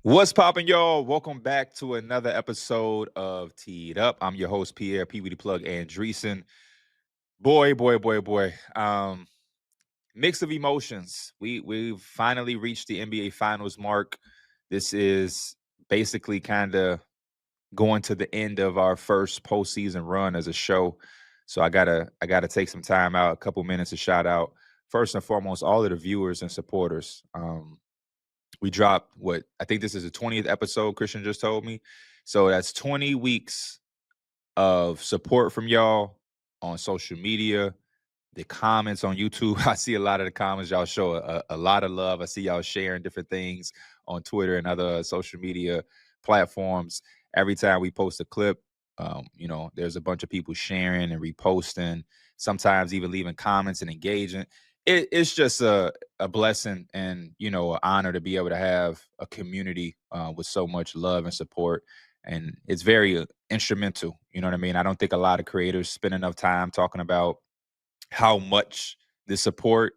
What's poppin', y'all? Welcome back to another episode of Teed Up. I'm your host, Pierre, Pee Wee the Plug, Andreessen. Boy. Mix of emotions. We've finally reached the NBA Finals mark. This is basically kind of going to the end of our first postseason run as a show. So I gotta take some time out, a couple minutes to shout out first and foremost all of the viewers and supporters. We dropped what I think this is the 20th episode, Christian just told me. So that's 20 weeks of support from y'all on social media, the comments on YouTube. I see a lot of the comments. Y'all show a lot of love. I see y'all sharing different things on Twitter and other social media platforms. Every time we post a clip, there's a bunch of people sharing and reposting, sometimes even leaving comments and engaging. It's just a blessing and, an honor to be able to have a community with so much love and support. And it's very instrumental. You know what I mean? I don't think a lot of creators spend enough time talking about how much the support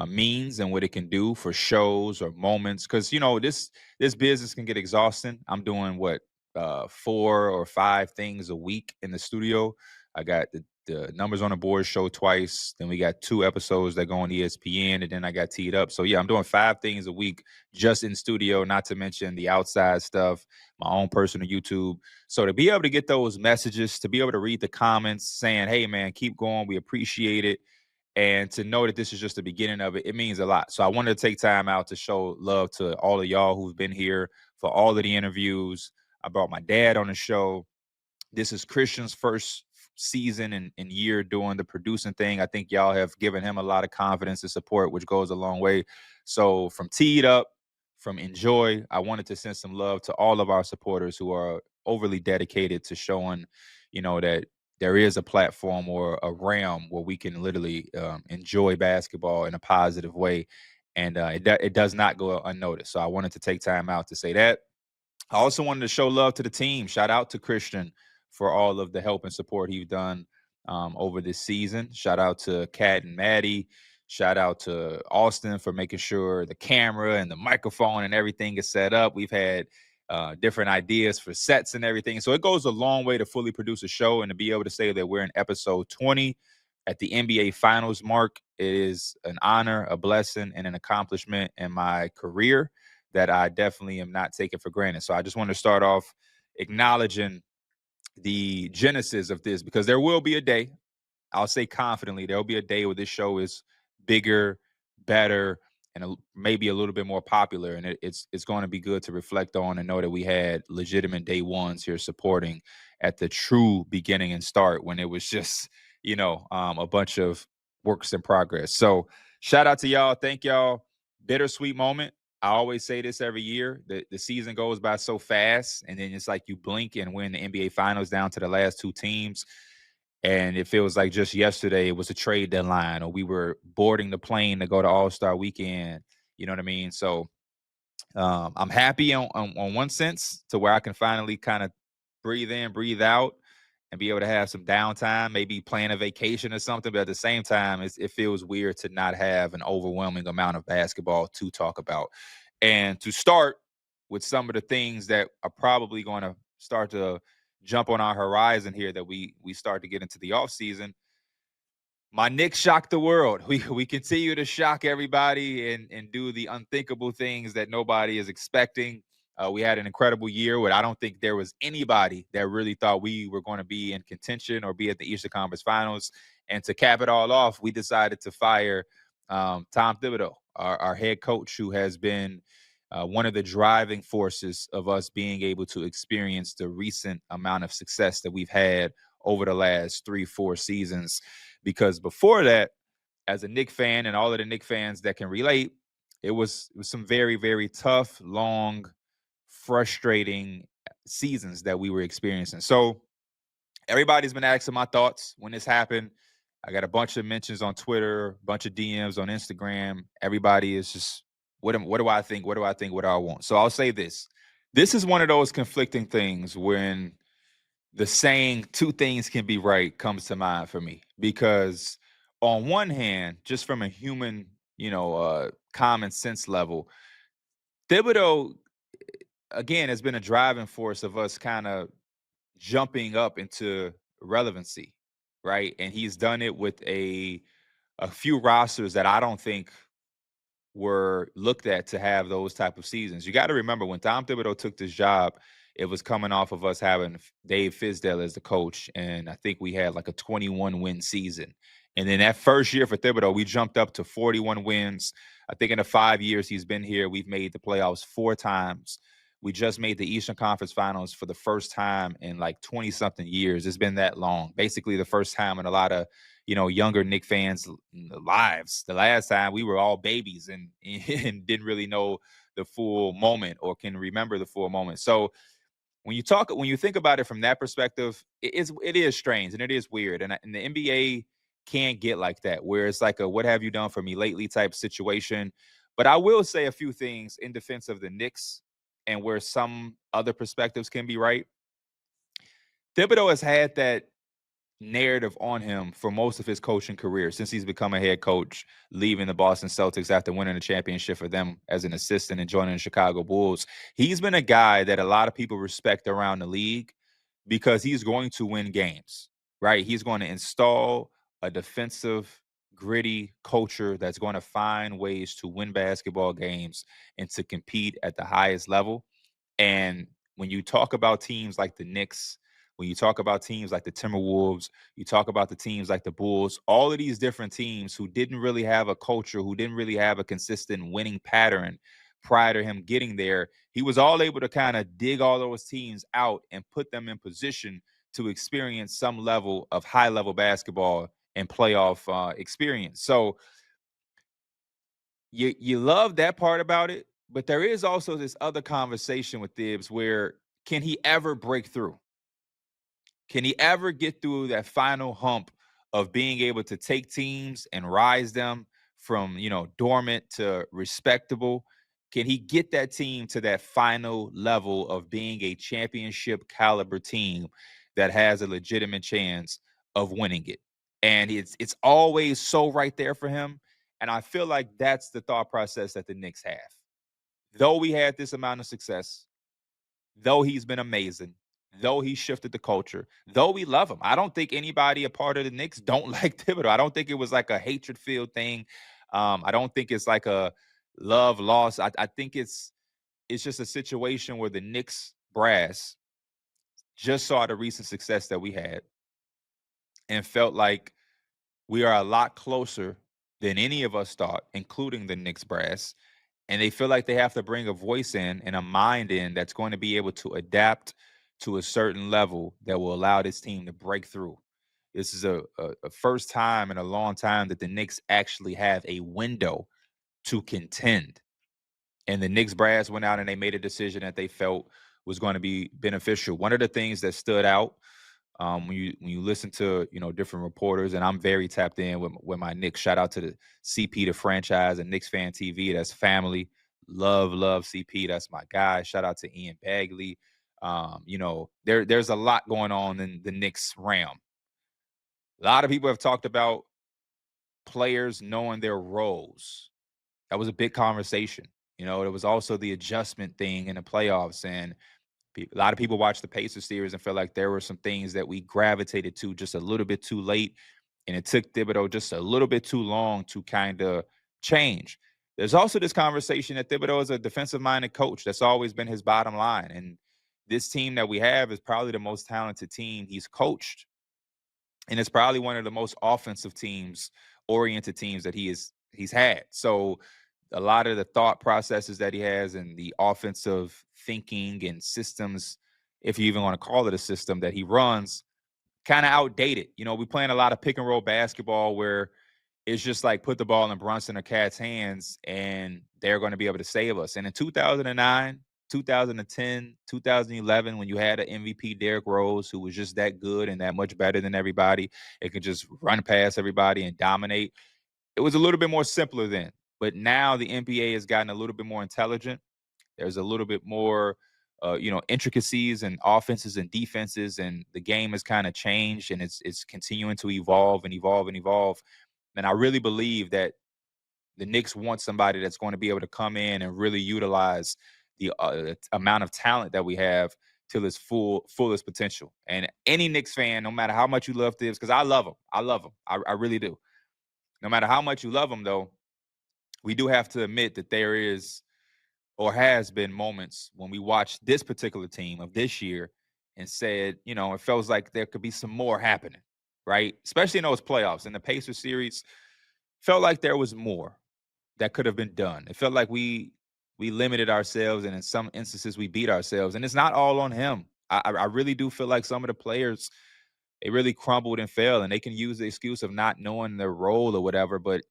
means and what it can do for shows or moments. Because this business can get exhausting. I'm doing what 4 or 5 things a week in the studio. I got the numbers on the board show twice. Then we got 2 episodes that go on ESPN, and then I got teed up. So yeah, I'm doing 5 things a week just in studio. Not to mention the outside stuff, my own personal YouTube. So to be able to get those messages, to be able to read the comments saying, "Hey man, keep going. We appreciate it." And to know that this is just the beginning of it, it means a lot. So I wanted to take time out to show love to all of y'all who've been here for all of the interviews. I brought my dad on the show. This is Christian's first season and year doing the producing thing. I think y'all have given him a lot of confidence and support, which goes a long way. So from Teed Up, from Enjoy, I wanted to send some love to all of our supporters who are overly dedicated to showing, that there is a platform or a realm where we can literally enjoy basketball in a positive way. And it does not go unnoticed. So I wanted to take time out to say that. I also wanted to show love to the team. Shout out to Christian for all of the help and support he's done over this season. Shout out to Kat and Maddie. Shout out to Austin for making sure the camera and the microphone and everything is set up. We've had different ideas for sets and everything. So it goes a long way to fully produce a show and to be able to say that we're in episode 20 at the NBA Finals mark. It is an honor, a blessing, and an accomplishment in my career that I definitely am not taking for granted. So I just want to start off acknowledging the genesis of this, because there will be a day, I'll say confidently, there'll be a day where this show is bigger, better, and maybe a little bit more popular. And it's going to be good to reflect on and know that we had legitimate day ones here supporting at the true beginning and start when it was just, a bunch of works in progress. So shout out to y'all. Thank y'all. Bittersweet moment. I always say this every year. The season goes by so fast, and then it's like you blink and win the NBA Finals down to the last 2 teams. And it feels like just yesterday it was a trade deadline, or we were boarding the plane to go to All-Star Weekend. You know what I mean? So I'm happy on one sense to where I can finally kind of breathe in, breathe out, and be able to have some downtime, maybe plan a vacation or something. But at the same time, it feels weird to not have an overwhelming amount of basketball to talk about. And to start with some of the things that are probably going to start to jump on our horizon here, that we start to get into the offseason. My Knicks shocked the world. We continue to shock everybody and do the unthinkable things that nobody is expecting. We had an incredible year where I don't think there was anybody that really thought we were going to be in contention or be at the Eastern Conference Finals. And to cap it all off, we decided to fire Tom Thibodeau, our head coach, who has been one of the driving forces of us being able to experience the recent amount of success that we've had over the last 3-4 seasons. Because before that, as a Knicks fan and all of the Knicks fans that can relate, it was some very, very tough, long, frustrating seasons that we were experiencing. So everybody's been asking my thoughts when this happened. I got a bunch of mentions on Twitter, a bunch of DMs on Instagram. Everybody is just, what do I think? What do I think? What do I want? So I'll say this. This is one of those conflicting things when the saying two things can be right comes to mind for me. Because on one hand, just from a human, common sense level, Thibodeau again, has been a driving force of us kind of jumping up into relevancy, right? And he's done it with a few rosters that I don't think were looked at to have those type of seasons. You got to remember when Tom Thibodeau took this job, it was coming off of us having Dave Fizdale as the coach, and I think we had like a 21 win season. And then that first year for Thibodeau, we jumped up to 41 wins. I think in the 5 years he's been here, we've made the playoffs 4 times. We just made the Eastern Conference Finals for the first time in like 20-something years. It's been that long. Basically the first time in a lot of younger Knick fans' lives. The last time we were all babies and and didn't really know the full moment or can remember the full moment. So when you think about it from that perspective, it is strange and it is weird. And the NBA can't get like that, where it's like a "what have you done for me lately" type situation. But I will say a few things in defense of the Knicks and where some other perspectives can be right. Thibodeau has had that narrative on him for most of his coaching career since he's become a head coach, leaving the Boston Celtics after winning a championship for them as an assistant and joining the Chicago Bulls. He's been a guy that a lot of people respect around the league because he's going to win games, right? He's going to install a defensive, gritty culture that's going to find ways to win basketball games and to compete at the highest level. And when you talk about teams like the Knicks, when you talk about teams like the Timberwolves, you talk about the teams like the Bulls, all of these different teams who didn't really have a culture, who didn't really have a consistent winning pattern prior to him getting there, he was all able to kind of dig all those teams out and put them in position to experience some level of high-level basketball and playoff experience. So you love that part about it, but there is also this other conversation with Thibs where can he ever break through? Can he ever get through that final hump of being able to take teams and rise them from, dormant to respectable? Can he get that team to that final level of being a championship caliber team that has a legitimate chance of winning it? And it's always so right there for him. And I feel like that's the thought process that the Knicks have. Though we had this amount of success, though he's been amazing, though he shifted the culture, though we love him. I don't think anybody a part of the Knicks don't like Thibodeau. I don't think it was like a hatred-filled thing. I don't think it's like a love loss. I think it's just a situation where the Knicks brass just saw the recent success that we had and felt like we are a lot closer than any of us thought, including the Knicks brass. And they feel like they have to bring a voice in and a mind in that's going to be able to adapt to a certain level that will allow this team to break through. This is a first time in a long time that the Knicks actually have a window to contend. And the Knicks brass went out and they made a decision that they felt was going to be beneficial. One of the things that stood out when you listen to different reporters, and I'm very tapped in with my Knicks. Shout out to the CP, the franchise, and Knicks Fan TV. That's family. Love CP. That's my guy. Shout out to Ian Bagley. There's a lot going on in the Knicks realm. A lot of people have talked about players knowing their roles. That was a big conversation. There was also the adjustment thing in the playoffs, and a lot of people watch the Pacers series and feel like there were some things that we gravitated to just a little bit too late, and it took Thibodeau just a little bit too long to kind of change. There's also this conversation that Thibodeau is a defensive-minded coach. That's always been his bottom line, and this team that we have is probably the most talented team he's coached, and it's probably one of the most offensive oriented teams that he's had. So a lot of the thought processes that he has and the offensive thinking and systems, if you even want to call it a system that he runs, kind of outdated. We're playing a lot of pick and roll basketball where it's just like put the ball in Brunson or Cat's hands and they're going to be able to save us. And in 2009, 2010, 2011, when you had an MVP, Derrick Rose, who was just that good and that much better than everybody, it could just run past everybody and dominate. It was a little bit more simpler then. But now the NBA has gotten a little bit more intelligent. There's a little bit more, intricacies and offenses and defenses, and the game has kind of changed, and it's continuing to evolve and evolve and evolve. And I really believe that the Knicks want somebody that's going to be able to come in and really utilize the amount of talent that we have till its fullest potential. And any Knicks fan, no matter how much you love Thibs, because I love him. I really do. No matter how much you love him, though, we do have to admit that there is or has been moments when we watched this particular team of this year and said, it feels like there could be some more happening, right? Especially in those playoffs. In the Pacers series, felt like there was more that could have been done. It felt like we limited ourselves, and in some instances we beat ourselves. And it's not all on him. I really do feel like some of the players, they really crumbled and fell, and they can use the excuse of not knowing their role or whatever. But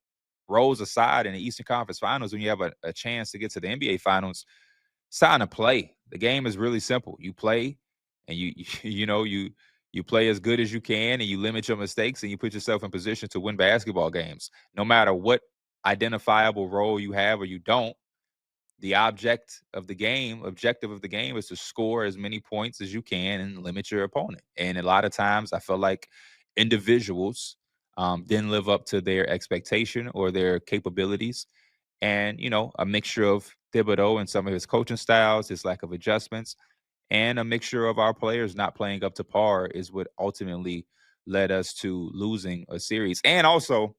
roles aside, in the Eastern Conference Finals, when you have a chance to get to the NBA Finals, it's time to play. The game is really simple. You play, and you play as good as you can, and you limit your mistakes, and you put yourself in position to win basketball games. No matter what identifiable role you have or you don't, the objective of the game is to score as many points as you can and limit your opponent. And a lot of times I feel like individuals didn't live up to their expectation or their capabilities. And, a mixture of Thibodeau and some of his coaching styles, his lack of adjustments, and a mixture of our players not playing up to par is what ultimately led us to losing a series. And also,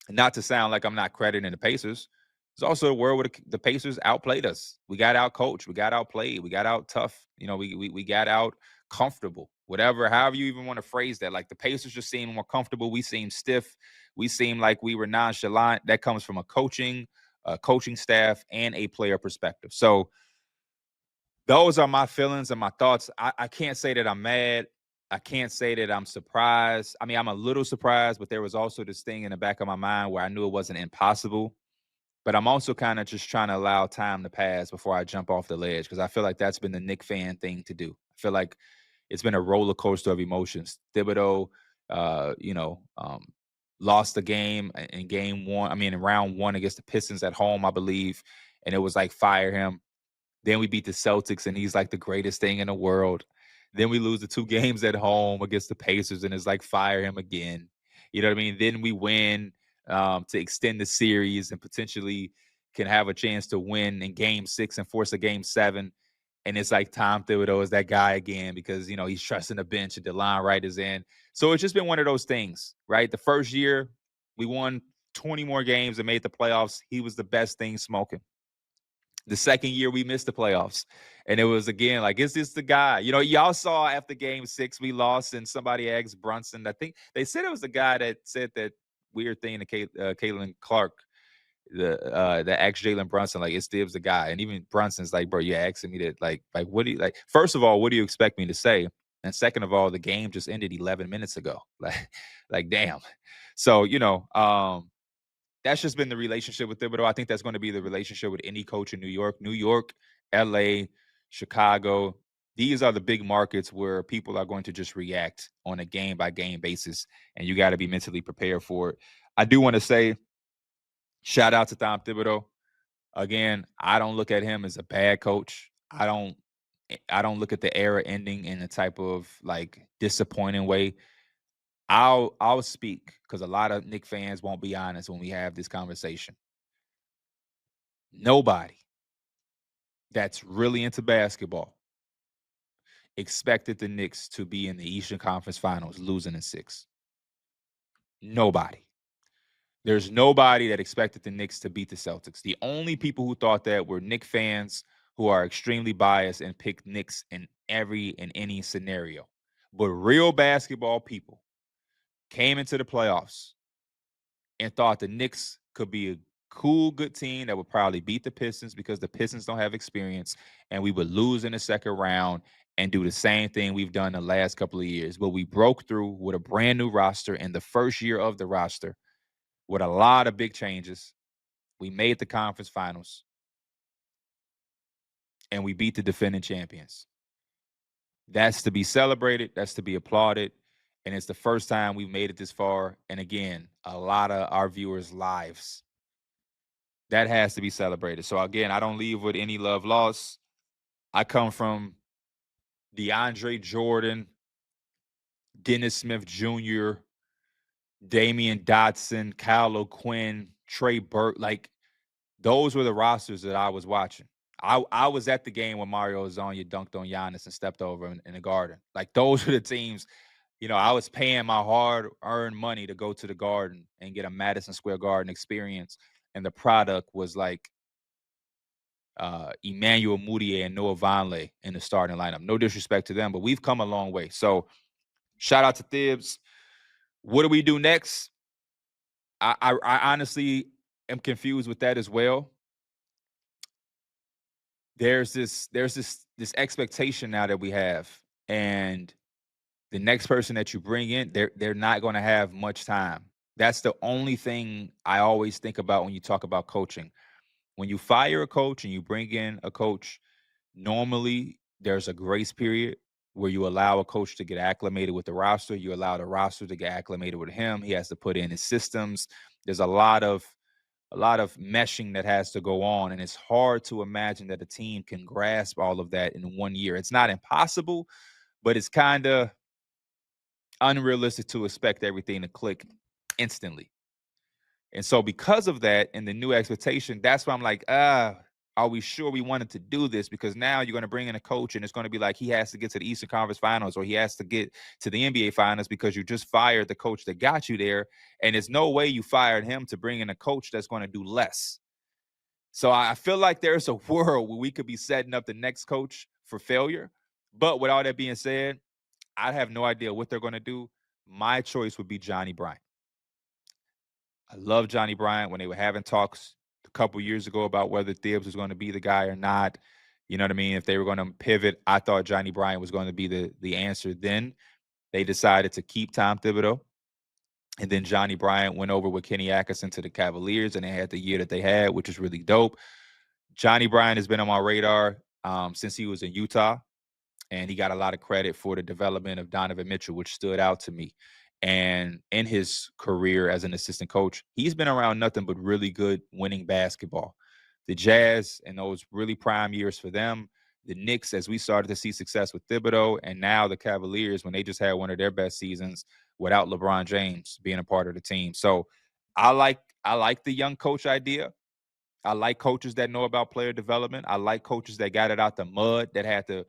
not to sound like I'm not crediting the Pacers, it's also a world where the Pacers outplayed us. We got out coached, we got outplayed, we got out tough. We got out comfortable. Whatever, however you even want to phrase that. Like the Pacers just seemed more comfortable. We seemed stiff. We seemed like we were nonchalant. That comes from a coaching staff and a player perspective. So those are my feelings and my thoughts. I can't say that I'm mad. I can't say that I'm surprised. I mean, I'm a little surprised, but there was also this thing in the back of my mind where I knew it wasn't impossible. But I'm also kind of just trying to allow time to pass before I jump off the ledge, because I feel like that's been the Knick fan thing to do. I feel like it's been a roller coaster of emotions. Thibodeau, lost the game in game one. I mean, in round one against the Pistons at home, I believe. And it was like, fire him. Then we beat the Celtics, and he's like the greatest thing in the world. Then we lose the 2 games at home against the Pacers, and it's like, fire him again. You know what I mean? Then we win to extend the series and potentially can have a chance to win in game 6 and force a game 7. And it's like Tom Thibodeau is that guy again because, he's trusting the bench and DeLon Wright is in. So it's just been one of those things, right? The first year, we won 20 more games and made the playoffs. He was the best thing smoking. The second year we missed the playoffs. And it was, again, like, is this the guy? Y'all saw after game 6 we lost, and somebody asked Brunson. I think they said it was the guy that said that weird thing to Caitlin Clark, that asked Jalen Brunson, like, is Tibbs the guy? And even Brunson's like, bro, you're asking me that, like, what do you, like, first of all, what do you expect me to say? And second of all, the game just ended 11 minutes ago. Like, damn. So, that's just been the relationship with Thibodeau. I think that's going to be the relationship with any coach in New York, LA, Chicago. These are the big markets where people are going to just react on a game-by-game basis, and you got to be mentally prepared for it. I do want to say, shout out to Tom Thibodeau. Again, I don't look at him as a bad coach. I don't look at the era ending in a type of like disappointing way. I'll speak because a lot of Knick fans won't be honest when we have this conversation. Nobody that's really into basketball expected the Knicks to be in the Eastern Conference Finals losing in 6. Nobody. There's nobody that expected the Knicks to beat the Celtics. The only people who thought that were Knick fans who are extremely biased and pick Knicks in any scenario. But real basketball people came into the playoffs and thought the Knicks could be a cool, good team that would probably beat the Pistons because the Pistons don't have experience, and we would lose in the second round and do the same thing we've done the last couple of years. But we broke through with a brand new roster in the first year of the roster with a lot of big changes. We made the conference finals, and we beat the defending champions. That's to be celebrated. That's to be applauded. And it's the first time we've made it this far. And again, a lot of our viewers' lives. That has to be celebrated. So again, I don't leave with any love lost. I come from DeAndre Jordan, Dennis Smith Jr., Damian Dotson, Kyle O'Quinn, Trey Burke. Like, those were the rosters that I was watching. I was at the game when Mario Hezonja dunked on Giannis and stepped over in the Garden. Like, those are the teams. I was paying my hard-earned money to go to the Garden and get a Madison Square Garden experience, and the product was like Emmanuel Mudiay and Noah Vonleh in the starting lineup. No disrespect to them, but we've come a long way. So shout out to Thibs. What do we do next? I honestly am confused with that as well. There's this expectation now that we have, and the next person that you bring in, they're not going to have much time. That's the only thing I always think about when you talk about coaching. When you fire a coach and you bring in a coach, normally there's a grace period where you allow a coach to get acclimated with the roster. You allow the roster to get acclimated with him. He has to put in his systems. There's a lot of meshing that has to go on, and it's hard to imagine that a team can grasp all of that in 1 year. It's not impossible, but it's kind of unrealistic to expect everything to click instantly. And so because of that and the new expectation, that's why I'm like, are we sure we wanted to do this? Because now you're going to bring in a coach and it's going to be like he has to get to the Eastern Conference Finals or he has to get to the NBA Finals because you just fired the coach that got you there. And there's no way you fired him to bring in a coach that's going to do less. So I feel like there's a world where we could be setting up the next coach for failure. But with all that being said, I have no idea what they're going to do. My choice would be Johnny Bryant. I love Johnny Bryant. When they were having talks a couple years ago about whether Thibs was going to be the guy or not, you know what I mean? If they were going to pivot, I thought Johnny Bryant was going to be the answer. Then they decided to keep Tom Thibodeau. And then Johnny Bryant went over with Kenny Atkinson to the Cavaliers, and they had the year that they had, which is really dope. Johnny Bryant has been on my radar since he was in Utah, and he got a lot of credit for the development of Donovan Mitchell, which stood out to me. And in his career as an assistant coach, he's been around nothing but really good winning basketball. The Jazz and those really prime years for them, the Knicks, as we started to see success with Thibodeau, and now the Cavaliers when they just had one of their best seasons without LeBron James being a part of the team. So I like the young coach idea. I like coaches that know about player development. I like coaches that got it out the mud, that had to,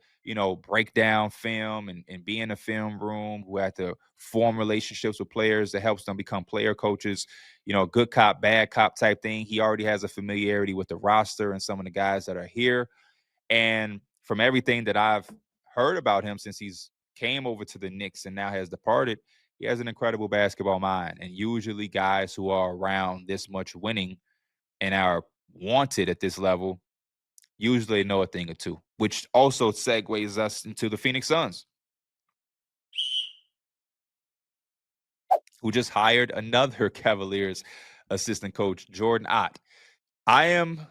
break down film and be in a film room, who had to form relationships with players that helps them become player coaches, good cop, bad cop type thing. He already has a familiarity with the roster and some of the guys that are here. And from everything that I've heard about him since he's came over to the Knicks and now has departed, he has an incredible basketball mind. And usually guys who are around this much winning and are wanted at this level usually know a thing or two, which also segues us into the Phoenix Suns, who just hired another Cavaliers assistant coach, Jordan Ott. I'm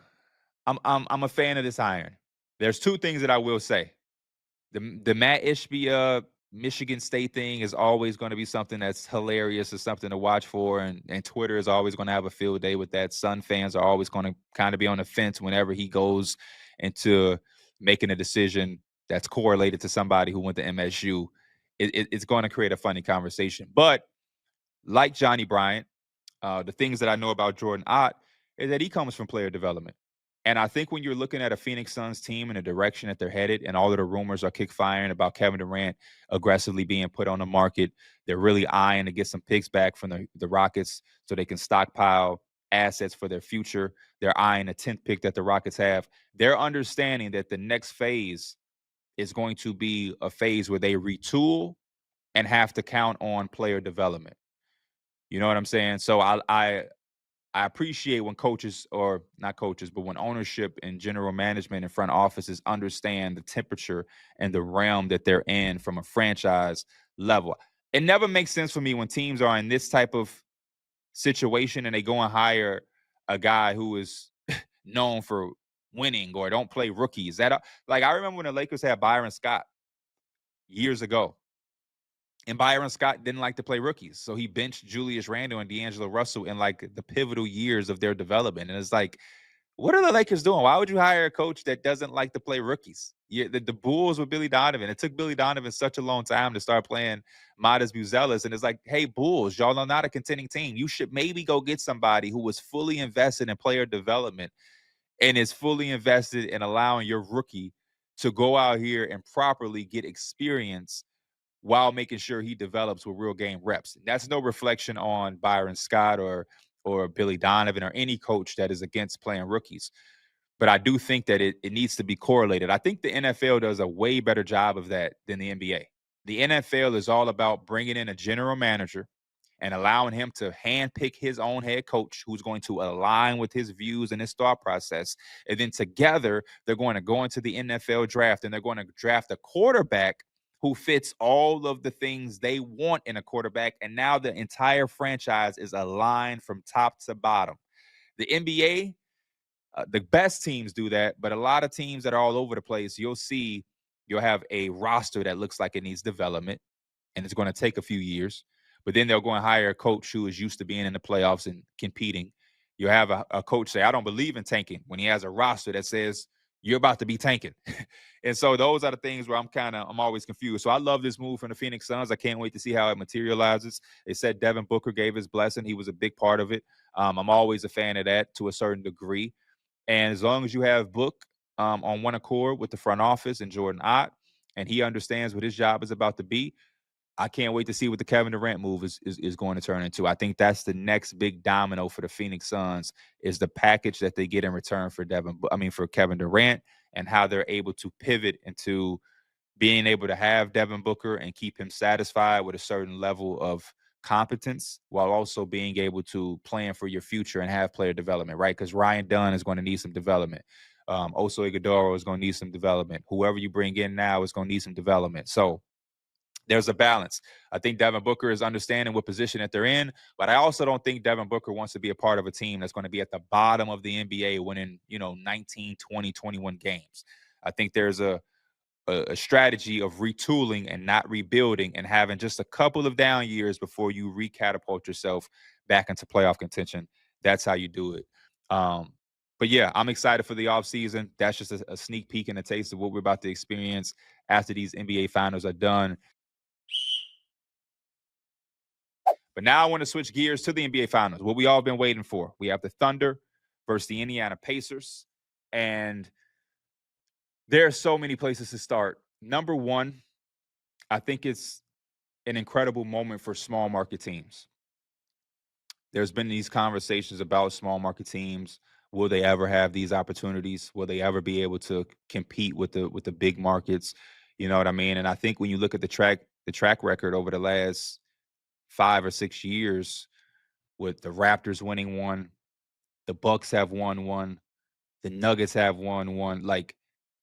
a fan of this hiring. There's two things that I will say. The Matt Ishbia Michigan State thing is always going to be something that's hilarious. It's something to watch for, and Twitter is always going to have a field day with that. Sun fans are always going to kind of be on the fence whenever he goes into making a decision that's correlated to somebody who went to MSU. It's going to create a funny conversation. But like Johnny Bryant, the things that I know about Jordan Ott is that he comes from player development. And I think when you're looking at a Phoenix Suns team and the direction that they're headed, and all of the rumors are kick firing about Kevin Durant aggressively being put on the market, they're really eyeing to get some picks back from the Rockets so they can stockpile assets for their future. They're eyeing a 10th pick that the Rockets have. They're understanding that the next phase is going to be a phase where they retool and have to count on player development. You know what I'm saying? So I appreciate when coaches, or not coaches, but when ownership and general management and front offices understand the temperature and the realm that they're in from a franchise level. It never makes sense for me when teams are in this type of situation and they go and hire a guy who is known for winning or don't play rookies. Like, I remember when the Lakers had Byron Scott years ago. And Byron Scott didn't like to play rookies. So he benched Julius Randle and D'Angelo Russell in like the pivotal years of their development. And it's like, what are the Lakers doing? Why would you hire a coach that doesn't like to play rookies? The Bulls with Billy Donovan. It took Billy Donovan such a long time to start playing Modest Buzelis. And it's like, hey, Bulls, y'all are not a contending team. You should maybe go get somebody who was fully invested in player development and is fully invested in allowing your rookie to go out here and properly get experience while making sure he develops with real game reps. That's no reflection on Byron Scott or Billy Donovan or any coach that is against playing rookies. But I do think that it needs to be correlated. I think the NFL does a way better job of that than the NBA. The NFL is all about bringing in a general manager and allowing him to handpick his own head coach who's going to align with his views and his thought process. And then together, they're going to go into the NFL draft and they're going to draft a quarterback who fits all of the things they want in a quarterback. And now the entire franchise is aligned from top to bottom. The NBA, the best teams do that, but a lot of teams that are all over the place, you'll have a roster that looks like it needs development, and it's going to take a few years. But then they'll go and hire a coach who is used to being in the playoffs and competing. You have a coach say, I don't believe in tanking, when he has a roster that says, you're about to be tanking. And so those are the things where I'm always confused. So I love this move from the Phoenix Suns. I can't wait to see how it materializes. They said Devin Booker gave his blessing. He was a big part of it. I'm always a fan of that to a certain degree. And as long as you have Book on one accord with the front office and Jordan Ott, and he understands what his job is about to be, I can't wait to see what the Kevin Durant move is going to turn into. I think that's the next big domino for the Phoenix Suns is the package that they get in return for for Kevin Durant, and how they're able to pivot into being able to have Devin Booker and keep him satisfied with a certain level of competence while also being able to plan for your future and have player development, right? Because Ryan Dunn is going to need some development. Oso Ighodaro is going to need some development. Whoever you bring in now is going to need some development. So there's a balance. I think Devin Booker is understanding what position that they're in, but I also don't think Devin Booker wants to be a part of a team that's going to be at the bottom of the NBA winning, 19, 20, 21 games. I think there's a strategy of retooling and not rebuilding and having just a couple of down years before you recatapult yourself back into playoff contention. That's how you do it. But yeah, I'm excited for the offseason. That's just a sneak peek and a taste of what we're about to experience after these NBA finals are done. But now I want to switch gears to the NBA finals, what we all been waiting for. We have the Thunder versus the Indiana Pacers. And there are so many places to start. Number one, I think it's an incredible moment for small market teams. There's been these conversations about small market teams. Will they ever have these opportunities? Will they ever be able to compete with the big markets? You know what I mean? And I think when you look at the track record over the last 5 or 6 years, with the Raptors winning one, the Bucks have won one, the Nuggets have won one, like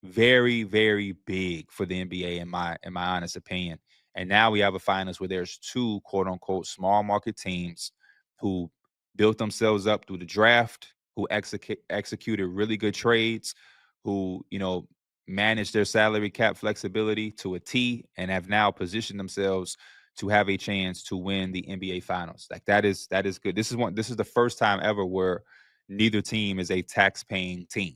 very, very big for the NBA in my honest opinion. And now we have a finals where there's two quote unquote small market teams who built themselves up through the draft, who executed really good trades, who, managed their salary cap flexibility to a T, and have now positioned themselves to have a chance to win the NBA finals. Like that is good. This is the first time ever where neither team is a tax-paying team,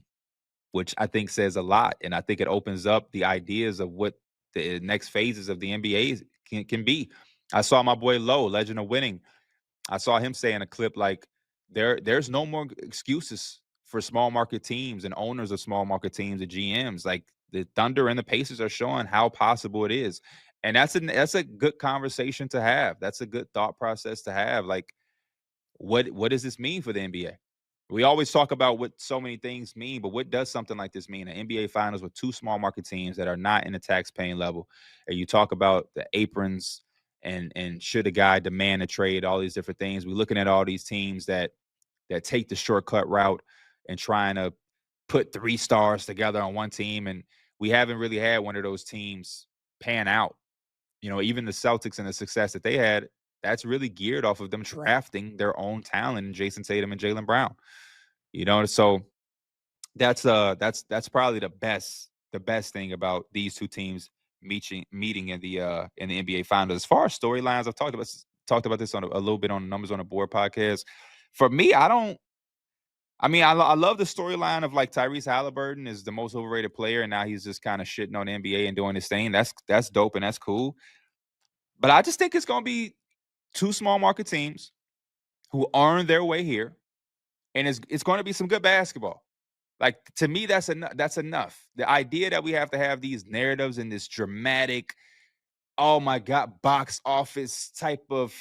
which I think says a lot. And I think it opens up the ideas of what the next phases of the NBA can be. I saw my boy Lowe, Legend of Winning. I saw him say in a clip, like, there's no more excuses for small market teams and owners of small market teams and GMs. Like the Thunder and the Pacers are showing how possible it is. And that's a good conversation to have. That's a good thought process to have. Like, what does this mean for the NBA? We always talk about what so many things mean, but what does something like this mean? An NBA finals with two small market teams that are not in the tax paying level. And you talk about the aprons and should a guy demand a trade, all these different things. We're looking at all these teams that take the shortcut route and trying to put 3 stars together on one team. And we haven't really had one of those teams pan out. Even the Celtics and the success that they had, that's really geared off of them drafting their own talent in Jason Tatum and Jaylen Brown. So that's probably the best thing about these two teams meeting in the NBA finals. As far as storylines, I've talked about this on a little bit on Numbers on the Board podcast. For me, I love the storyline of like Tyrese Halliburton is the most overrated player, and now he's just kind of shitting on the NBA and doing his thing. That's dope and that's cool. But I just think it's going to be two small market teams who earn their way here, and it's going to be some good basketball. Like, to me, that's enough. That's enough. The idea that we have to have these narratives and this dramatic, oh my God, box office type of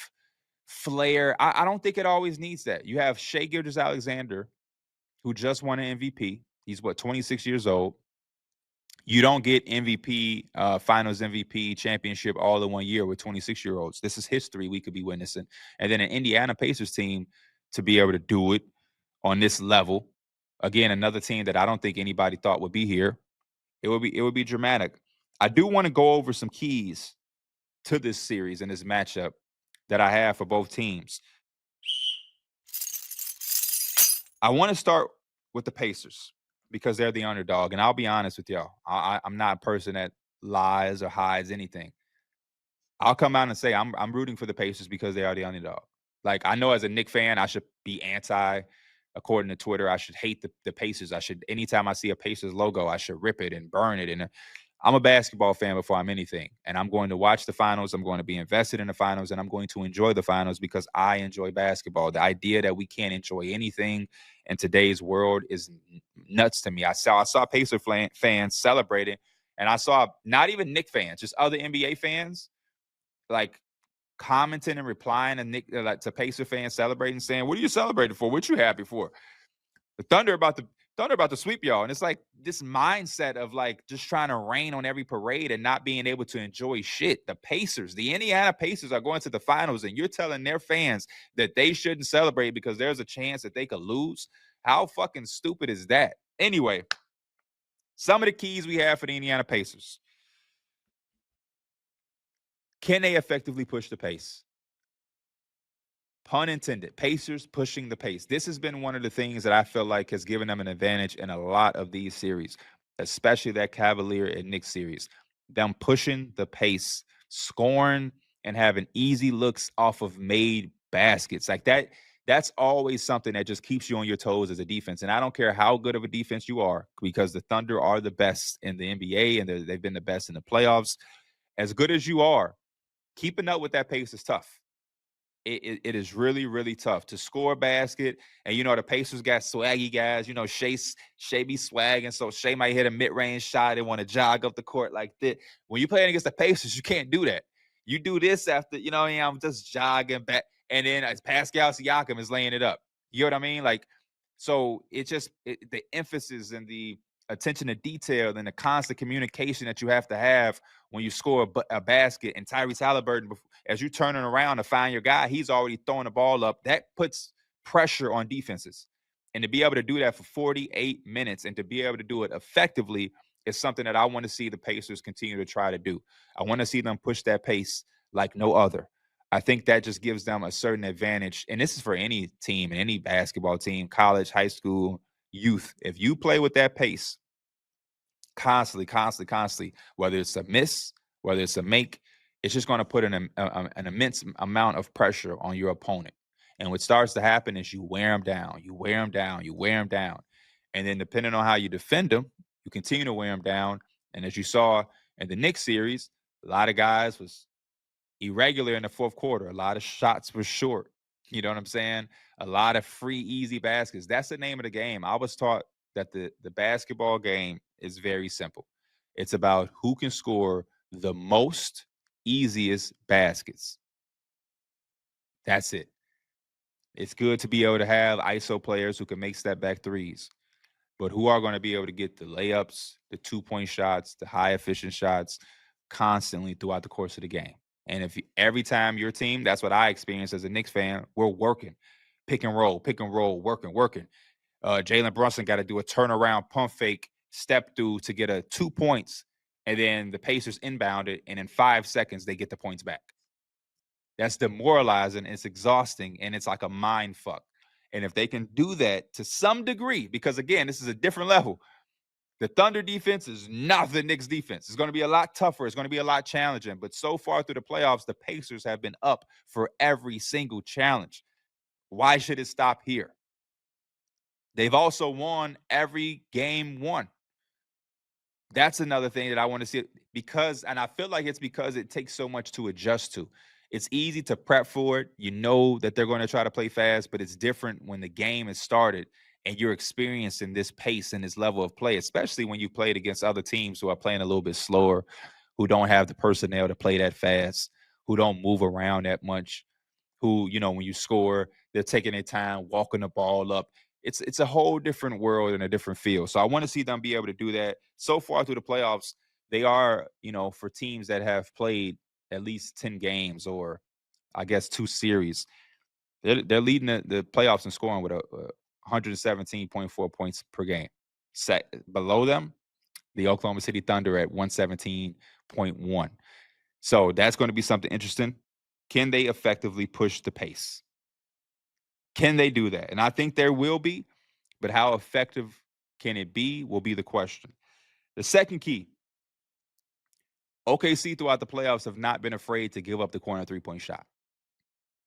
flair. I don't think it always needs that. You have Shea Gilgeous-Alexander, who just won an MVP. He's 26 years old. You don't get MVP, finals MVP, championship all in 1 year with 26-year-olds. This is history we could be witnessing. And then an Indiana Pacers team to be able to do it on this level. Again, another team that I don't think anybody thought would be here. It would be dramatic. I do want to go over some keys to this series and this matchup that I have for both teams. I want to start with the Pacers because they're the underdog. And I'll be honest with y'all. I'm not a person that lies or hides anything. I'll come out and say I'm rooting for the Pacers because they are the underdog. Like, I know as a Knicks fan, I should be anti. According to Twitter, I should hate the Pacers. Anytime I see a Pacers logo, I should rip it and burn it. And I'm a basketball fan before I'm anything. And I'm going to watch the finals. I'm going to be invested in the finals. And I'm going to enjoy the finals because I enjoy basketball. The idea that we can't enjoy anything in today's world is nuts to me. I saw Pacer fans celebrating. And I saw not even Knicks fans, just other NBA fans, like, commenting and replying to Pacer fans celebrating, saying, "What are you celebrating for? What you happy for? The Thunder about to sweep y'all." And it's like this mindset of like just trying to rain on every parade and not being able to enjoy shit. The Pacers, the Indiana Pacers, are going to the finals, and you're telling their fans that they shouldn't celebrate because there's a chance that they could lose. How fucking stupid is that? Anyway, some of the keys we have for the Indiana Pacers. Can they effectively push the pace? Pun intended. Pacers pushing the pace. This has been one of the things that I feel like has given them an advantage in a lot of these series, especially that Cavalier and Knicks series. Them pushing the pace, scoring, and having easy looks off of made baskets. Like that, that's always something that just keeps you on your toes as a defense. And I don't care how good of a defense you are, because the Thunder are the best in the NBA, and they've been the best in the playoffs. As good as you are, keeping up with that pace is tough. It is really, really tough to score a basket. And, the Pacers got swaggy guys. Shea be swagging, so Shea might hit a mid-range shot and want to jog up the court like that. When you play against the Pacers, you can't do that. You do this after, I'm just jogging back. And then as Pascal Siakam is laying it up. You know what I mean? Like, so the emphasis and the attention to detail and the constant communication that you have to have when you score a basket, and Tyrese Halliburton, as you're turning around to find your guy, he's already throwing the ball up. That puts pressure on defenses. And to be able to do that for 48 minutes and to be able to do it effectively is something that I want to see the Pacers continue to try to do. I want to see them push that pace like no other. I think that just gives them a certain advantage. And this is for any team and any basketball team, college, high school, youth. If you play with that pace constantly, whether it's a miss, whether it's a make, it's just going to put an immense amount of pressure on your opponent. And what starts to happen is you wear them down. And then depending on how you defend them, you continue to wear them down. And as you saw in the Knicks series, a lot of guys was irregular in the fourth quarter. A lot of shots were short. You know what I'm saying? A lot of free, easy baskets. That's the name of the game. I was taught that the basketball game is very simple. It's about who can score the most easiest baskets. That's it. It's good to be able to have ISO players who can make step back threes, but who are going to be able to get the layups, the 2-point shots, the high efficient shots constantly throughout the course of the game. And if every time your team, that's what I experienced as a Knicks fan, we're working, pick and roll, working. Jalen Brunson got to do a turnaround pump fake, step through to get 2 points, and then the Pacers inbound it, and in 5 seconds, they get the points back. That's demoralizing, it's exhausting, and it's like a mind fuck. And if they can do that to some degree, because again, this is a different level. The Thunder defense is not the Knicks defense. It's going to be a lot tougher. It's going to be a lot challenging. But so far through the playoffs, the Pacers have been up for every single challenge. Why should it stop here? They've also won every game won. That's another thing that I want to see, and I feel like it's because it takes so much to adjust to. It's easy to prep for it. You know that they're going to try to play fast, but it's different when the game is started and you're experiencing this pace and this level of play, especially when you played against other teams who are playing a little bit slower, who don't have the personnel to play that fast, who don't move around that much, who, when you score, they're taking their time, walking the ball up. It's a whole different world and a different feel. So I want to see them be able to do that. So far through the playoffs, they are, for teams that have played at least 10 games or I guess 2 series, they're leading the playoffs in scoring with a 117.4 points per game. Below them, the Oklahoma City Thunder at 117.1. So that's going to be something interesting. Can they effectively push the pace? Can they do that? And I think there will be, but how effective can it be will be the question. The second key, OKC throughout the playoffs have not been afraid to give up the corner three-point shot.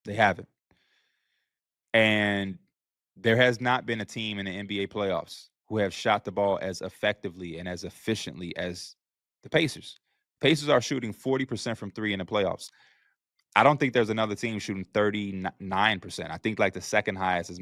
They haven't. And there has not been a team in the NBA playoffs who have shot the ball as effectively and as efficiently as the Pacers. Pacers are shooting 40% from three in the playoffs. I don't think there's another team shooting 39%. I think like the second highest is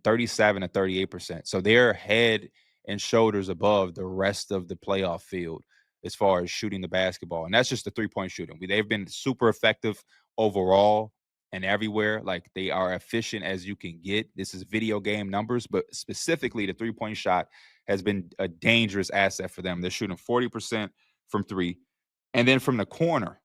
37 to 38%. So they're head and shoulders above the rest of the playoff field as far as shooting the basketball. And that's just the three-point shooting. They've been super effective overall and everywhere. Like they are efficient as you can get. This is video game numbers, but specifically the three-point shot has been a dangerous asset for them. They're shooting 40% from three. And then from the corner,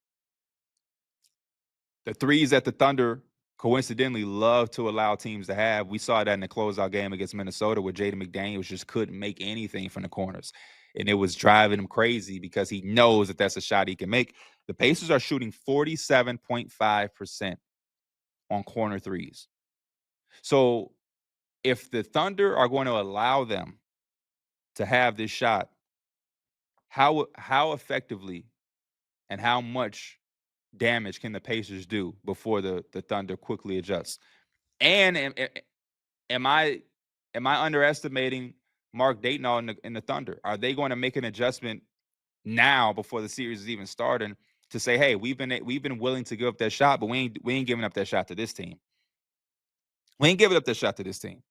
the threes that the Thunder coincidentally love to allow teams to have. We saw that in the closeout game against Minnesota where Jaden McDaniels just couldn't make anything from the corners. And it was driving him crazy because he knows that that's a shot he can make. The Pacers are shooting 47.5% on corner threes. So if the Thunder are going to allow them to have this shot, how effectively and how much damage can the Pacers do before the Thunder quickly adjusts? And am I underestimating Mark Dayton in the Thunder? Are they going to make an adjustment now before the series is even starting to say, hey, we've been willing to give up that shot, but we ain't giving up that shot to this team. We ain't giving up that shot to this team.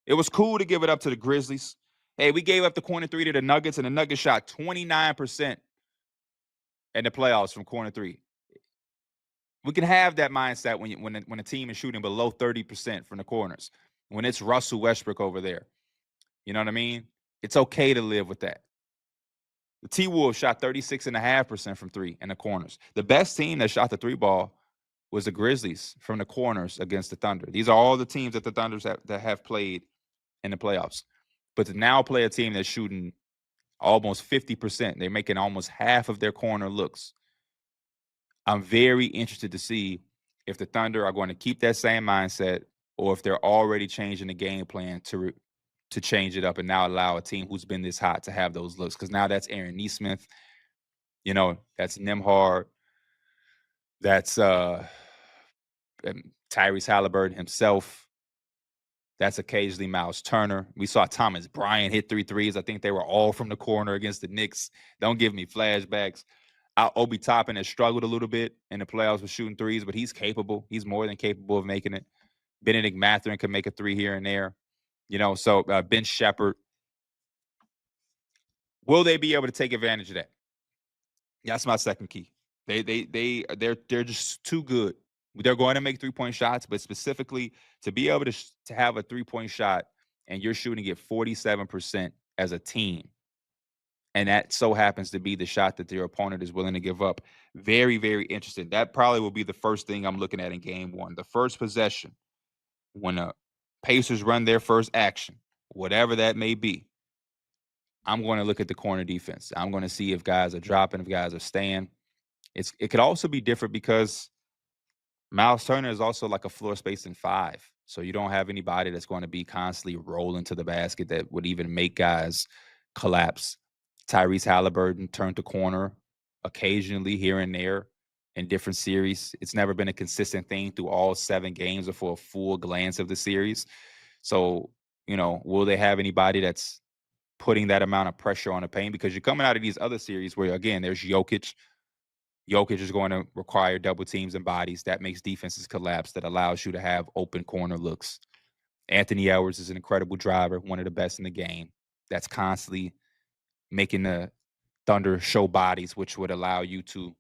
It was cool to give it up to the Grizzlies. Hey, we gave up the corner three to the Nuggets, and the Nuggets shot 29% in the playoffs from corner three. We can have that mindset when a team is shooting below 30% from the corners. When it's Russell Westbrook over there. You know what I mean? It's okay to live with that. The T-Wolves shot 36.5% from three in the corners. The best team that shot the three ball was the Grizzlies from the corners against the Thunder. These are all the teams that the Thunders that have played in the playoffs. But to now play a team that's shooting almost 50%, they're making almost half of their corner looks. I'm very interested to see if the Thunder are going to keep that same mindset or if they're already changing the game plan to change it up and now allow a team who's been this hot to have those looks. Because now that's Aaron Nesmith, that's Nembhard, that's Tyrese Halliburton himself. That's occasionally Miles Turner. We saw Thomas Bryant hit 3 threes. I think they were all from the corner against the Knicks. Don't give me flashbacks. Obi Toppin has struggled a little bit in the playoffs with shooting threes, but he's capable. He's more than capable of making it. Benedict Mathurin can make a three here and there. So Ben Shepherd. Will they be able to take advantage of that? That's my second key. They're just too good. They're going to make 3-point shots, but specifically to be able to have a 3-point shot and you're shooting it 47% as a team, and that so happens to be the shot that your opponent is willing to give up. Very, very interesting. That probably will be the first thing I'm looking at in game one. The first possession, when the Pacers run their first action, whatever that may be, I'm going to look at the corner defense. I'm going to see if guys are dropping, if guys are staying. It could also be different because Miles Turner is also like a floor spacing 5. So you don't have anybody that's going to be constantly rolling to the basket that would even make guys collapse. Tyrese Halliburton turned to corner occasionally here and there in different series. It's never been a consistent thing through all 7 games or for a full glance of the series. So, will they have anybody that's putting that amount of pressure on the paint? Because you're coming out of these other series where, again, there's Jokic. Jokic is going to require double teams and bodies. That makes defenses collapse. That allows you to have open corner looks. Anthony Edwards is an incredible driver, one of the best in the game. That's constantly making the Thunder show bodies, which would allow you to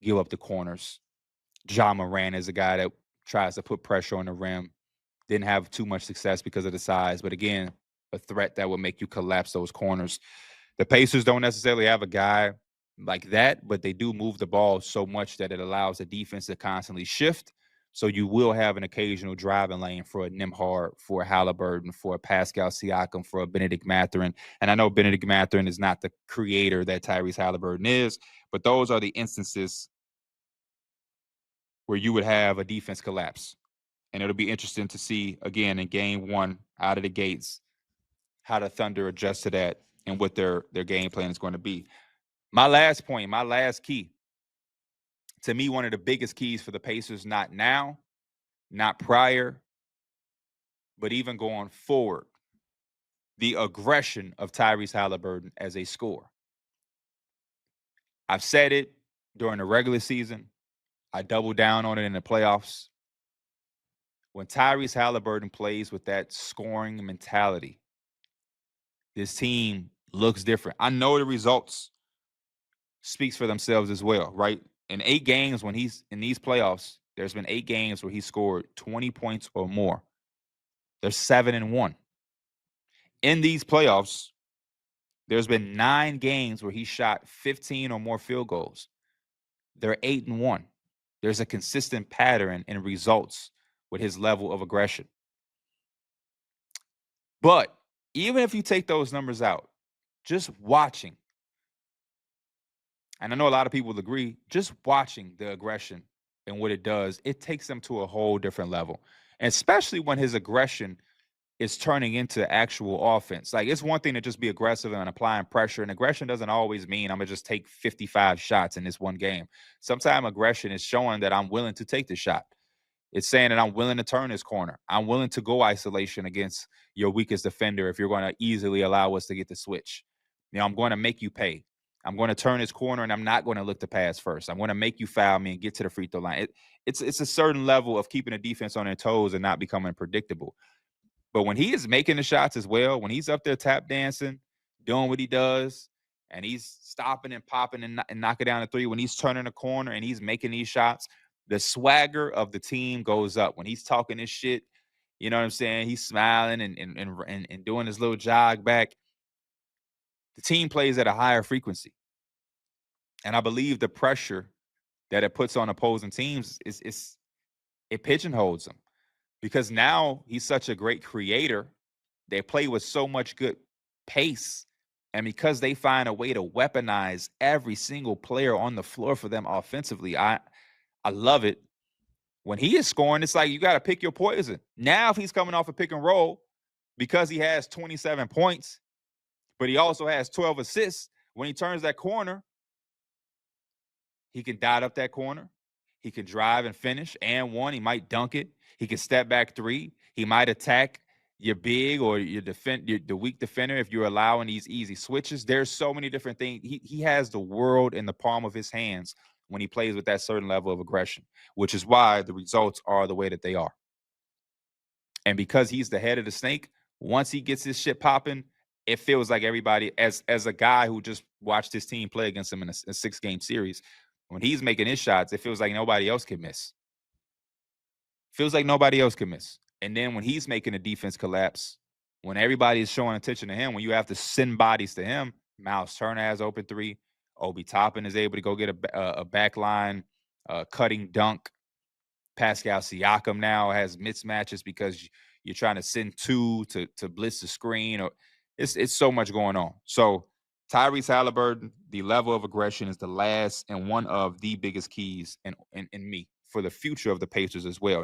give up the corners. Ja Morant is a guy that tries to put pressure on the rim. Didn't have too much success because of the size, but again, a threat that will make you collapse those corners. The Pacers don't necessarily have a guy like that, but they do move the ball so much that it allows the defense to constantly shift. So you will have an occasional driving lane for a Nembhard, for a Halliburton, for a Pascal Siakam, for a Benedict Mathurin. And I know Benedict Mathurin is not the creator that Tyrese Halliburton is, but those are the instances where you would have a defense collapse. And it'll be interesting to see, again, in game one, out of the gates, how the Thunder adjust to that and what their game plan is going to be. My last point, my last key, to me, one of the biggest keys for the Pacers, not now, not prior, but even going forward, the aggression of Tyrese Halliburton as a scorer. I've said it during the regular season. I double down on it in the playoffs. When Tyrese Halliburton plays with that scoring mentality, this team looks different. I know the results speaks for themselves as well, right? In 8 games when he's in these playoffs, there's been 8 games where he scored 20 points or more. They're 7-1. In these playoffs, there's been 9 games where he shot 15 or more field goals. They're 8-1. There's a consistent pattern in results with his level of aggression. But even if you take those numbers out, just watching, and I know a lot of people will agree, just watching the aggression and what it does, it takes them to a whole different level. And especially when his aggression is turning into actual offense. Like, it's one thing to just be aggressive and applying pressure, and aggression doesn't always mean I'm going to just take 55 shots in this one game. Sometimes aggression is showing that I'm willing to take the shot. It's saying that I'm willing to turn this corner. I'm willing to go isolation against your weakest defender if you're going to easily allow us to get the switch. You know, I'm going to make you pay. I'm going to turn this corner, and I'm not going to look to pass first. I'm going to make you foul me and get to the free throw line. It's a certain level of keeping the defense on their toes and not becoming predictable. But when he is making the shots as well, when he's up there tap dancing, doing what he does, and he's stopping and popping and knocking down a three, when he's turning the corner and he's making these shots, the swagger of the team goes up. When he's talking this shit, you know what I'm saying? He's smiling and doing his little jog back. The team plays at a higher frequency. And I believe the pressure that it puts on opposing teams it pigeonholes them. Because now he's such a great creator. They play with so much good pace. And because they find a way to weaponize every single player on the floor for them offensively, I love it. When he is scoring, it's like you got to pick your poison. Now, if he's coming off a pick and roll, because he has 27 points, but he also has 12 assists, when he turns that corner, he can dot up that corner. He can drive and finish. And one, he might dunk it. He can step back 3. He might attack your big or the weak defender if you're allowing these easy switches. There's so many different things. He has the world in the palm of his hands when he plays with that certain level of aggression, which is why the results are the way that they are. And because he's the head of the snake, once he gets his shit popping, it feels like everybody, as a guy who just watched his team play against him in a 6-game series, when he's making his shots, it feels like nobody else can miss. Feels like nobody else can miss. And then when he's making a defense collapse, when everybody is showing attention to him, when you have to send bodies to him, Miles Turner has open 3. Obi Toppin is able to go get a backline cutting dunk. Pascal Siakam now has mismatches because you're trying to send 2 to blitz the screen. Or it's so much going on. So Tyrese Halliburton, the level of aggression is the last and one of the biggest keys in me for the future of the Pacers as well.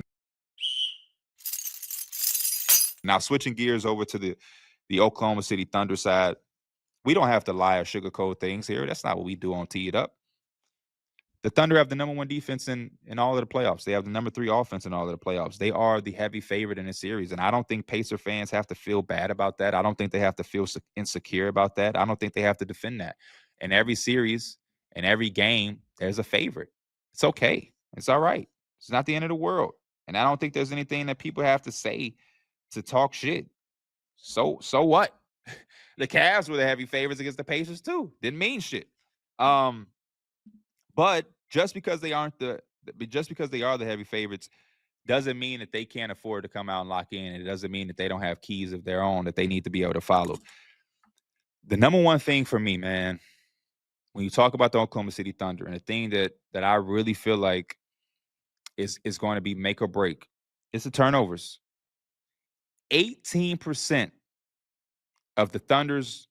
Now, switching gears over to the Oklahoma City Thunder side, we don't have to lie or sugarcoat things here. That's not what we do on Tee It Up. The Thunder have the number 1 defense in all of the playoffs. They have the number 3 offense in all of the playoffs. They are the heavy favorite in the series, and I don't think Pacer fans have to feel bad about that. I don't think they have to feel insecure about that. I don't think they have to defend that. In every series, in every game, there's a favorite. It's okay. It's all right. It's not the end of the world. And I don't think there's anything that people have to say to talk shit. So what? The Cavs were the heavy favorites against the Pacers too. Didn't mean shit. But just because they are the heavy favorites doesn't mean that they can't afford to come out and lock in. It doesn't mean that they don't have keys of their own that they need to be able to follow. The number one thing for me, man, when you talk about the Oklahoma City Thunder, and the thing that I really feel like is going to be make or break, it's the turnovers. 18% of the Thunder's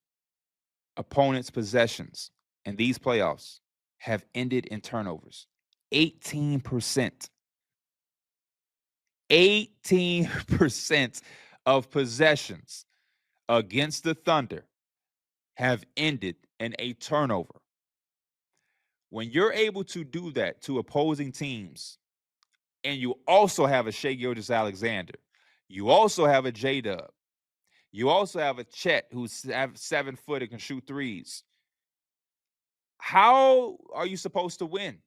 opponents' possessions in these playoffs have ended in turnovers. 18%. 18% of possessions against the Thunder have ended in a turnover. When you're able to do that to opposing teams, and you also have a Shai Gilgeous-Alexander, you also have a J-Dub, you also have a Chet who's 7 foot and can shoot threes, how are you supposed to win?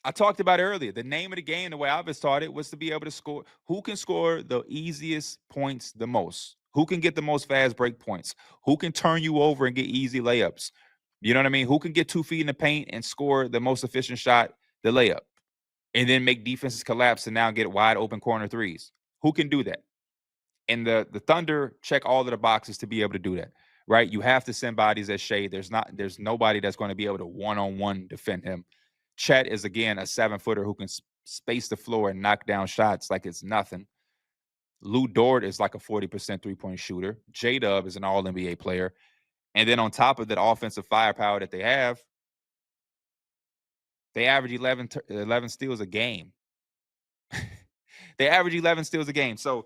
I talked about it earlier. The name of the game, the way I've started, was to be able to score. Who can score the easiest points the most? Who can get the most fast break points? Who can turn you over and get easy layups? You know what I mean? Who can get 2 feet in the paint and score the most efficient shot, the layup, and then make defenses collapse and now get wide open corner threes? Who can do that? And the Thunder check all of the boxes to be able to do that, right? You have to send bodies at Shai. There's nobody that's going to be able to one-on-one defend him. Chet is, again, a 7-footer who can space the floor and knock down shots like it's nothing. Lou Dort is like a 40% three-point shooter. J-Dub is an all-NBA player. And then on top of that offensive firepower that they have, they average 11 steals a game. They average 11 steals a game. So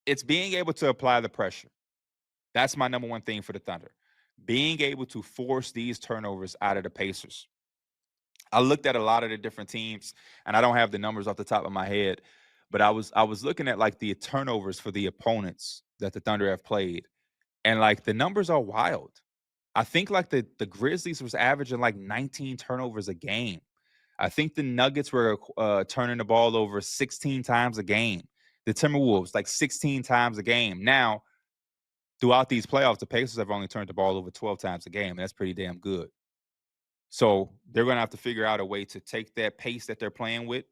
it's being able to apply the pressure. That's my number one thing for the Thunder. Being able to force these turnovers out of the Pacers. I looked at a lot of the different teams, and I don't have the numbers off the top of my head, but I was looking at like the turnovers for the opponents that the Thunder have played, and like the numbers are wild. I think like the Grizzlies was averaging like 19 turnovers a game. I think the Nuggets were turning the ball over 16 times a game. The Timberwolves like 16 times a game. Now, throughout these playoffs, the Pacers have only turned the ball over 12 times a game, and that's pretty damn good. So they're going to have to figure out a way to take that pace that they're playing with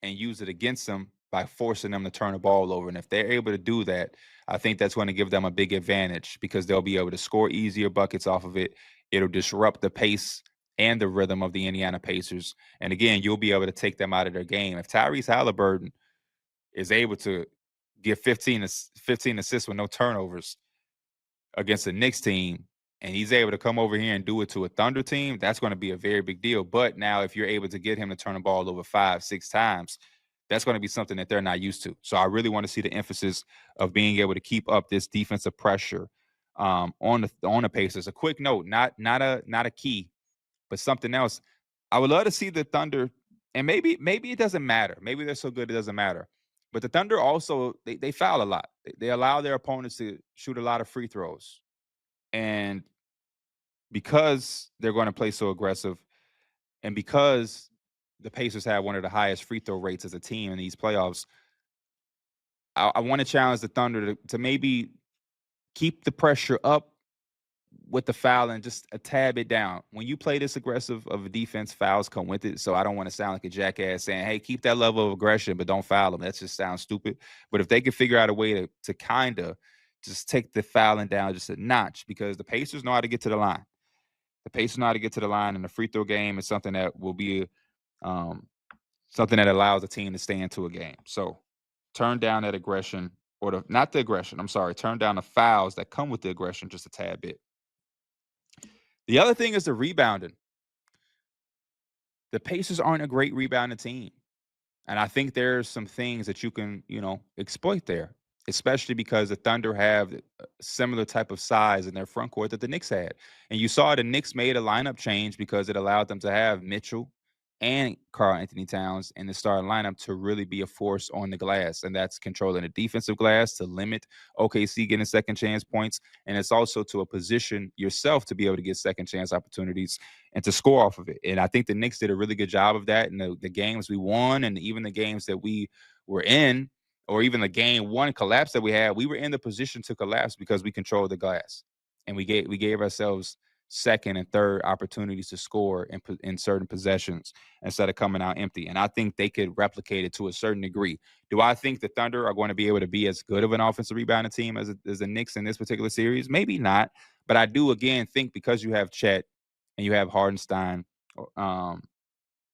and use it against them by forcing them to turn the ball over. And if they're able to do that, I think that's going to give them a big advantage because they'll be able to score easier buckets off of it. It'll disrupt the pace and the rhythm of the Indiana Pacers. And again, you'll be able to take them out of their game. If Tyrese Halliburton is able to get 15 assists with no turnovers against a Knicks team, and he's able to come over here and do it to a Thunder team, that's going to be a very big deal. But now if you're able to get him to turn the ball over 5-6 times, that's going to be something that they're not used to. So I really want to see the emphasis of being able to keep up this defensive pressure on the Pacers. A quick note, not a key, but something else. I would love to see the Thunder, and maybe it doesn't matter. Maybe they're so good it doesn't matter. But the Thunder also, they foul a lot. They allow their opponents to shoot a lot of free throws. And because they're going to play so aggressive, and because the Pacers have one of the highest free throw rates as a team in these playoffs, I want to challenge the Thunder to maybe keep the pressure up with the foul and just a tad bit down. When you play this aggressive of a defense, fouls come with it. So I don't want to sound like a jackass saying, hey, keep that level of aggression, but don't foul them. That just sounds stupid. But if they can figure out a way to kind of just take the fouling down just a notch, because the Pacers know how to get to the line. The Pacers know how to get to the line, and the free throw game is something that will be something that allows the team to stay into a game. So turn down that aggression, or turn down the fouls that come with the aggression just a tad bit. The other thing is the rebounding. The Pacers aren't a great rebounding team. And I think there's some things that you can, exploit there, especially because the Thunder have a similar type of size in their front court that the Knicks had. And you saw the Knicks made a lineup change because it allowed them to have Mitchell and Karl-Anthony Towns in the starting lineup to really be a force on the glass. And that's controlling the defensive glass to limit OKC getting second chance points. And it's also to a position yourself to be able to get second chance opportunities and to score off of it. And I think the Knicks did a really good job of that in the games we won, and even the games that we were in. or even the game one collapse that we had, we were in the position to collapse because we controlled the glass, and we gave ourselves second and third opportunities to score in certain possessions instead of coming out empty. And I think they could replicate it to a certain degree. Do I think the Thunder are going to be able to be as good of an offensive rebounding team as the Knicks in this particular series? Maybe not, but I do again think because you have Chet and you have Hardenstein,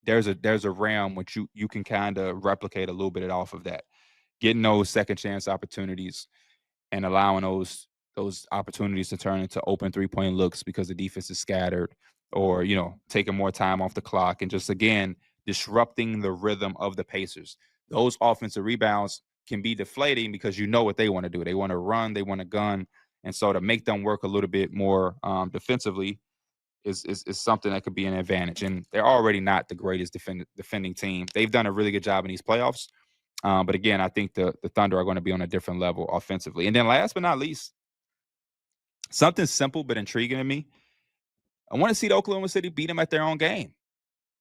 there's a realm which you can kind of replicate a little bit off of that, getting those second chance opportunities and allowing those opportunities to turn into open 3-point looks because the defense is scattered, or, taking more time off the clock and just, again, disrupting the rhythm of the Pacers. Those offensive rebounds can be deflating because you know what they want to do. They want to run, they want to gun. And so to make them work a little bit more defensively is something that could be an advantage. And they're already not the greatest defending team. They've done a really good job in these playoffs. But again, I think the Thunder are going to be on a different level offensively. And then last but not least, something simple but intriguing to me, I want to see the Oklahoma City beat them at their own game.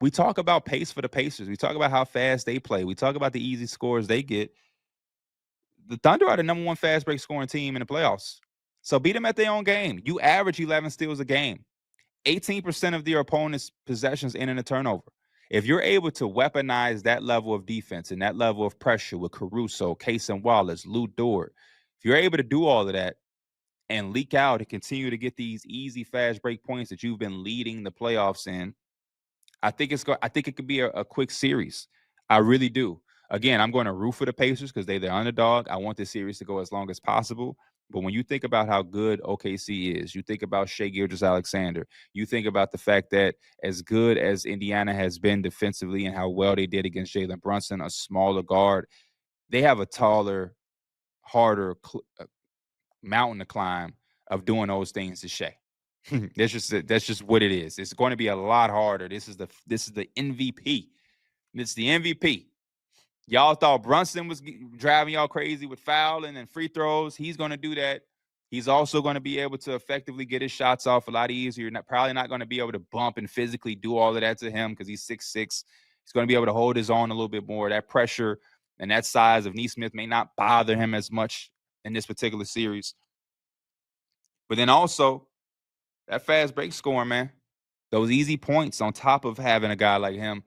We talk about pace for the Pacers. We talk about how fast they play. We talk about the easy scores they get. The Thunder are the number one fast break scoring team in the playoffs. So beat them at their own game. You average 11 steals a game. 18% of your opponent's possessions end in a turnover. If you're able to weaponize that level of defense and that level of pressure with Caruso, Case and Wallace, Lou Dort, if you're able to do all of that and leak out and continue to get these easy fast break points that you've been leading the playoffs in, I think it could be a quick series. I really do. Again, I'm going to root for the Pacers because they're the underdog. I want this series to go as long as possible. But when you think about how good OKC is, you think about Shai Gilgeous-Alexander, you think about the fact that as good as Indiana has been defensively and how well they did against Jalen Brunson, a smaller guard, they have a taller, harder mountain to climb of doing those things to Shai. That's just what it is. It's going to be a lot harder. This is the MVP. It's the MVP. Y'all thought Brunson was driving y'all crazy with fouling and free throws. He's going to do that. He's also going to be able to effectively get his shots off a lot easier. Probably not going to be able to bump and physically do all of that to him because he's 6'6". He's going to be able to hold his own a little bit more. That pressure and that size of Nesmith may not bother him as much in this particular series. But then also, that fast break scoring, man. Those easy points on top of having a guy like him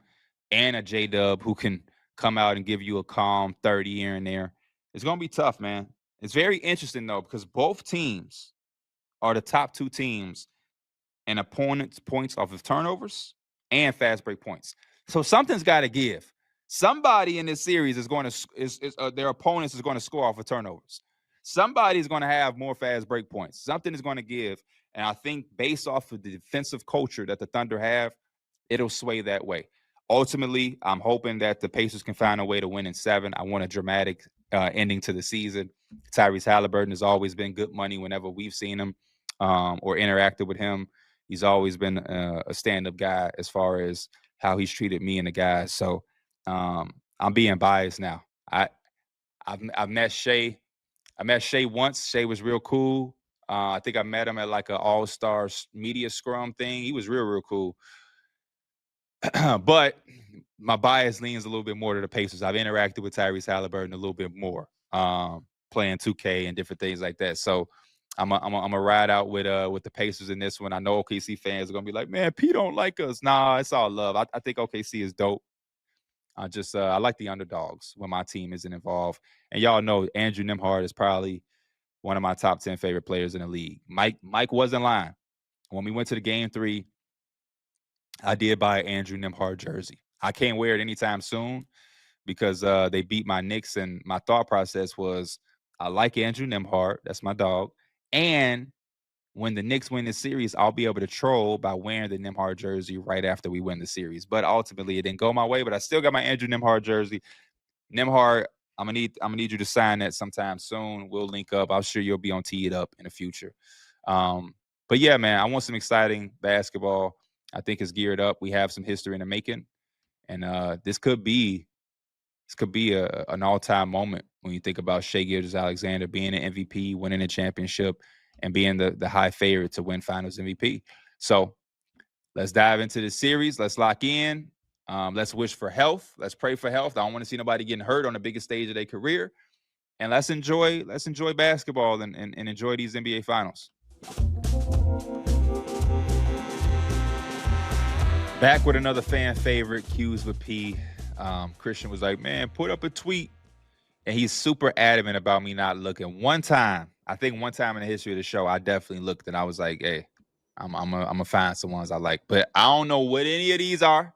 and a J-Dub who can come out and give you a calm 30 here and there. It's going to be tough, man. It's very interesting, though, because both teams are the top two teams in opponents' points off of turnovers and fast break points. So something's got to give. Somebody in this series is going to their opponents is going to score off of turnovers. Somebody is going to have more fast break points. Something is going to give. And I think based off of the defensive culture that the Thunder have, it'll sway that way. Ultimately, I'm hoping that the Pacers can find a way to win in 7. I want a dramatic ending to the season. Tyrese Halliburton has always been good money whenever we've seen him or interacted with him. He's always been a stand-up guy as far as how he's treated me and the guys. So I'm being biased now. I've met Shai. I met Shai once. Shai was real cool. I think I met him at like an all-star media scrum thing. He was real cool. But my bias leans a little bit more to the Pacers. I've interacted with Tyrese Halliburton a little bit more, playing 2K and different things like that. So I'm a ride out with the Pacers in this one. I know OKC fans are gonna be like, man, P don't like us. Nah, it's all love. I think OKC is dope. I like the underdogs when my team isn't involved. And y'all know Andrew Nembhard is probably one of my top 10 favorite players in the league. Mike wasn't lying. When we went to the game 3, I did buy an Andrew Nembhard jersey. I can't wear it anytime soon because they beat my Knicks, and my thought process was I like Andrew Nembhard. That's my dog. And when the Knicks win this series, I'll be able to troll by wearing the Nembhard jersey right after we win the series. But ultimately, it didn't go my way. But I still got my Andrew Nembhard jersey. Nembhard, I'm gonna need you to sign that sometime soon. We'll link up. I'm sure you'll be on Tee It Up in the future. But yeah, man, I want some exciting basketball. I think it's geared up. We have some history in the making, and this could be an all-time moment when you think about Shai Gilgeous-Alexander being an MVP, winning a championship, and being the high favorite to win Finals MVP. So let's dive into the series. Let's lock in. Let's wish for health. Let's pray for health. I don't want to see nobody getting hurt on the biggest stage of their career. and let's enjoy basketball and enjoy these NBA finals. Back with another fan favorite, Q's with P. Christian was like, man, put up a tweet. And he's super adamant about me not looking. One time in the history of the show, I definitely looked and I was like, hey, I'm gonna find some ones I like. But I don't know what any of these are.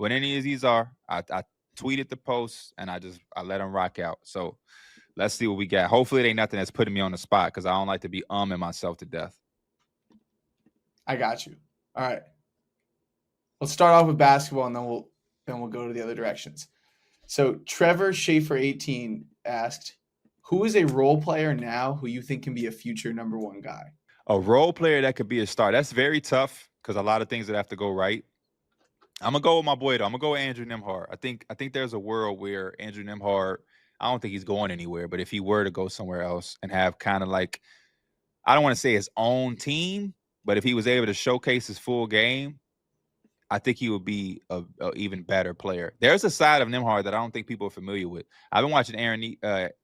I tweeted the post and I let them rock out. So let's see what we got. Hopefully it ain't nothing that's putting me on the spot because I don't like to be umming myself to death. I got you. All right. Let's start off with basketball and then we'll go to the other directions. So Trevor Schaefer 18 asked, who is a role player now who you think can be a future number one guy? A role player that could be a star. That's very tough because a lot of things that have to go right. I'm gonna go with my boy though. I'm gonna go with Andrew Nembhard. I think there's a world where Andrew Nembhard, I don't think he's going anywhere, but if he were to go somewhere else and have kind of like, I don't want to say his own team, but if he was able to showcase his full game, I think he would be a even better player. There's a side of Nembhard that I don't think people are familiar with. I've been watching Aaron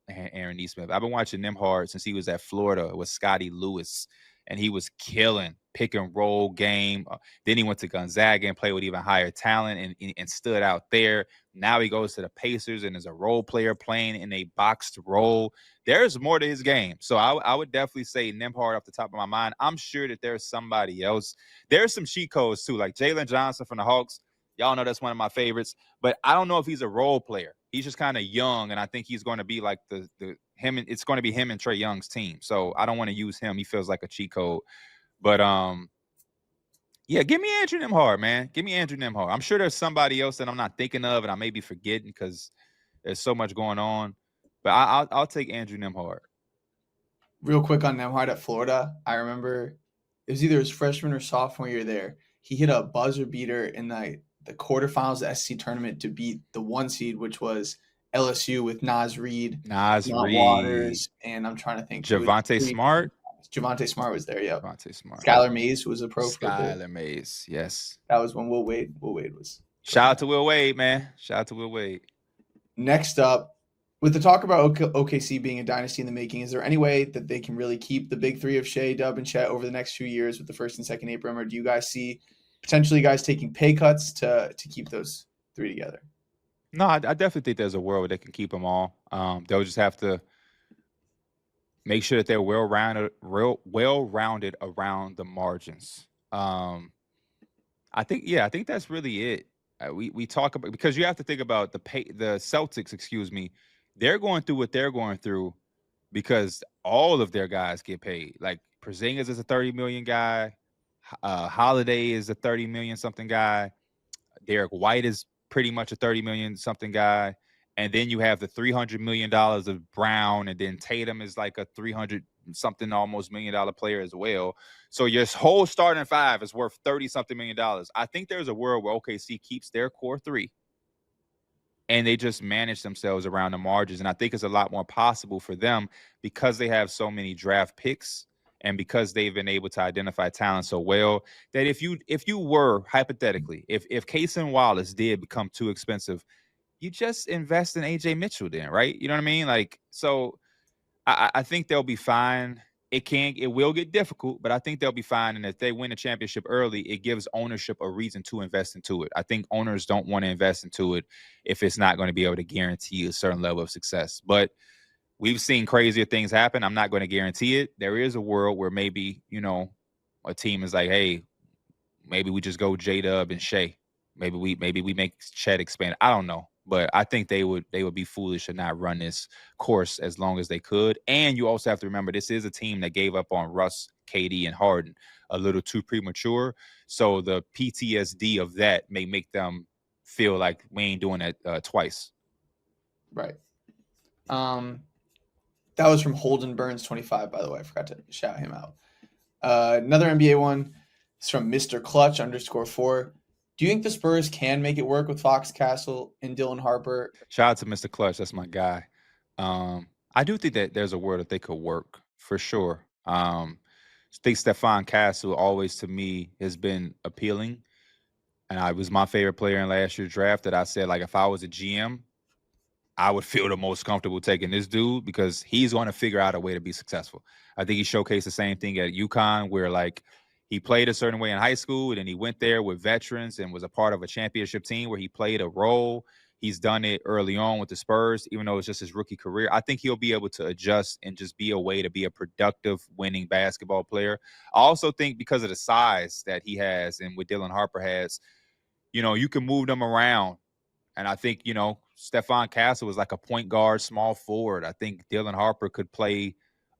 Nesmith. I've been watching Nembhard since he was at Florida with Scotty Lewis, and he was killing pick and roll game. Then he went to Gonzaga and played with even higher talent and stood out there. Now he goes to the Pacers and is a role player playing in a boxed role. There's more to his game. So I would definitely say Nembhard off the top of my mind. I'm sure that there's somebody else. There's some cheat codes too, like Jalen Johnson from the Hawks. Y'all know that's one of my favorites. But I don't know if he's a role player. He's just kind of young, and I think he's going to be like it's going to be him and Trae Young's team. So I don't want to use him. He feels like a cheat code. But yeah, give me Andrew Nembhard, man. Give me Andrew Nembhard. I'm sure there's somebody else that I'm not thinking of and I may be forgetting because there's so much going on. But I'll take Andrew Nembhard. Real quick on Nembhard at Florida, I remember it was either his freshman or sophomore year there. He hit a buzzer beater in the quarterfinals of the SEC tournament to beat the 1 seed, which was LSU with Naz Reid, Waters, and I'm trying to think. Javonte Smart. Javonte Smart was there, yeah. Javonte Smart. Skylar Mays was a pro. Skylar Mays, yes. That was when Will Wade was. Shout out to Will Wade, man. Shout out to Will Wade. Next up, with the talk about OKC being a dynasty in the making, is there any way that they can really keep the big three of Shea, Dub, and Chet over the next few years with the first and second Abram? Or do you guys see potentially guys taking pay cuts to keep those three together? No, I definitely think there's a world where they can keep them all. They'll just have to make sure that they're well-rounded around the margins. I think that's really it. We talk about, because you have to think about the Celtics. They're going through what they're going through because all of their guys get paid. Like Porzingis is a $30 million guy. Holiday is a $30 million something guy. Derek White is pretty much a $30 million something guy. And then you have the $300 million of Brown, and then Tatum is like a $300 something almost $1 million player as well. So your whole starting five is worth $30 something million. I think there's a world where OKC keeps their core three and they just manage themselves around the margins. And I think it's a lot more possible for them because they have so many draft picks and because they've been able to identify talent so well that if you were hypothetically, if Case and Wallace did become too expensive, you just invest in AJ Mitchell then, right? You know what I mean? Like, so I think they'll be fine. It will get difficult, but I think they'll be fine. And if they win a championship early, it gives ownership a reason to invest into it. I think owners don't want to invest into it if it's not going to be able to guarantee a certain level of success. But we've seen crazier things happen. I'm not going to guarantee it. There is a world where maybe, a team is like, hey, maybe we just go J-Dub and Shea. Maybe we make Chet expand. I don't know. But I think they would be foolish to not run this course as long as they could. And you also have to remember, this is a team that gave up on Russ, KD, and Harden a little too premature. So the PTSD of that may make them feel like we ain't doing it twice. Right. That was from Holden Burns 25, by the way. I forgot to shout him out. Another NBA one is from Mr. Clutch _4. Do you think the Spurs can make it work with Fox Castle and Dylan Harper? Shout out to Mr. Clutch. That's my guy. I do think that there's a world that they could work for sure. I think Stephon Castle always to me has been appealing. And I was my favorite player in last year's draft that I said, like, if I was a GM, I would feel the most comfortable taking this dude because he's going to figure out a way to be successful. I think he showcased the same thing at UConn where like he played a certain way in high school and then he went there with veterans and was a part of a championship team where he played a role. He's done it early on with the Spurs, even though it's just his rookie career. I think he'll be able to adjust and just be a way to be a productive, winning basketball player. I also think because of the size that he has and what Dylan Harper has, you can move them around. And I think, Stephon Castle was like a point guard, small forward. I think Dylan Harper could play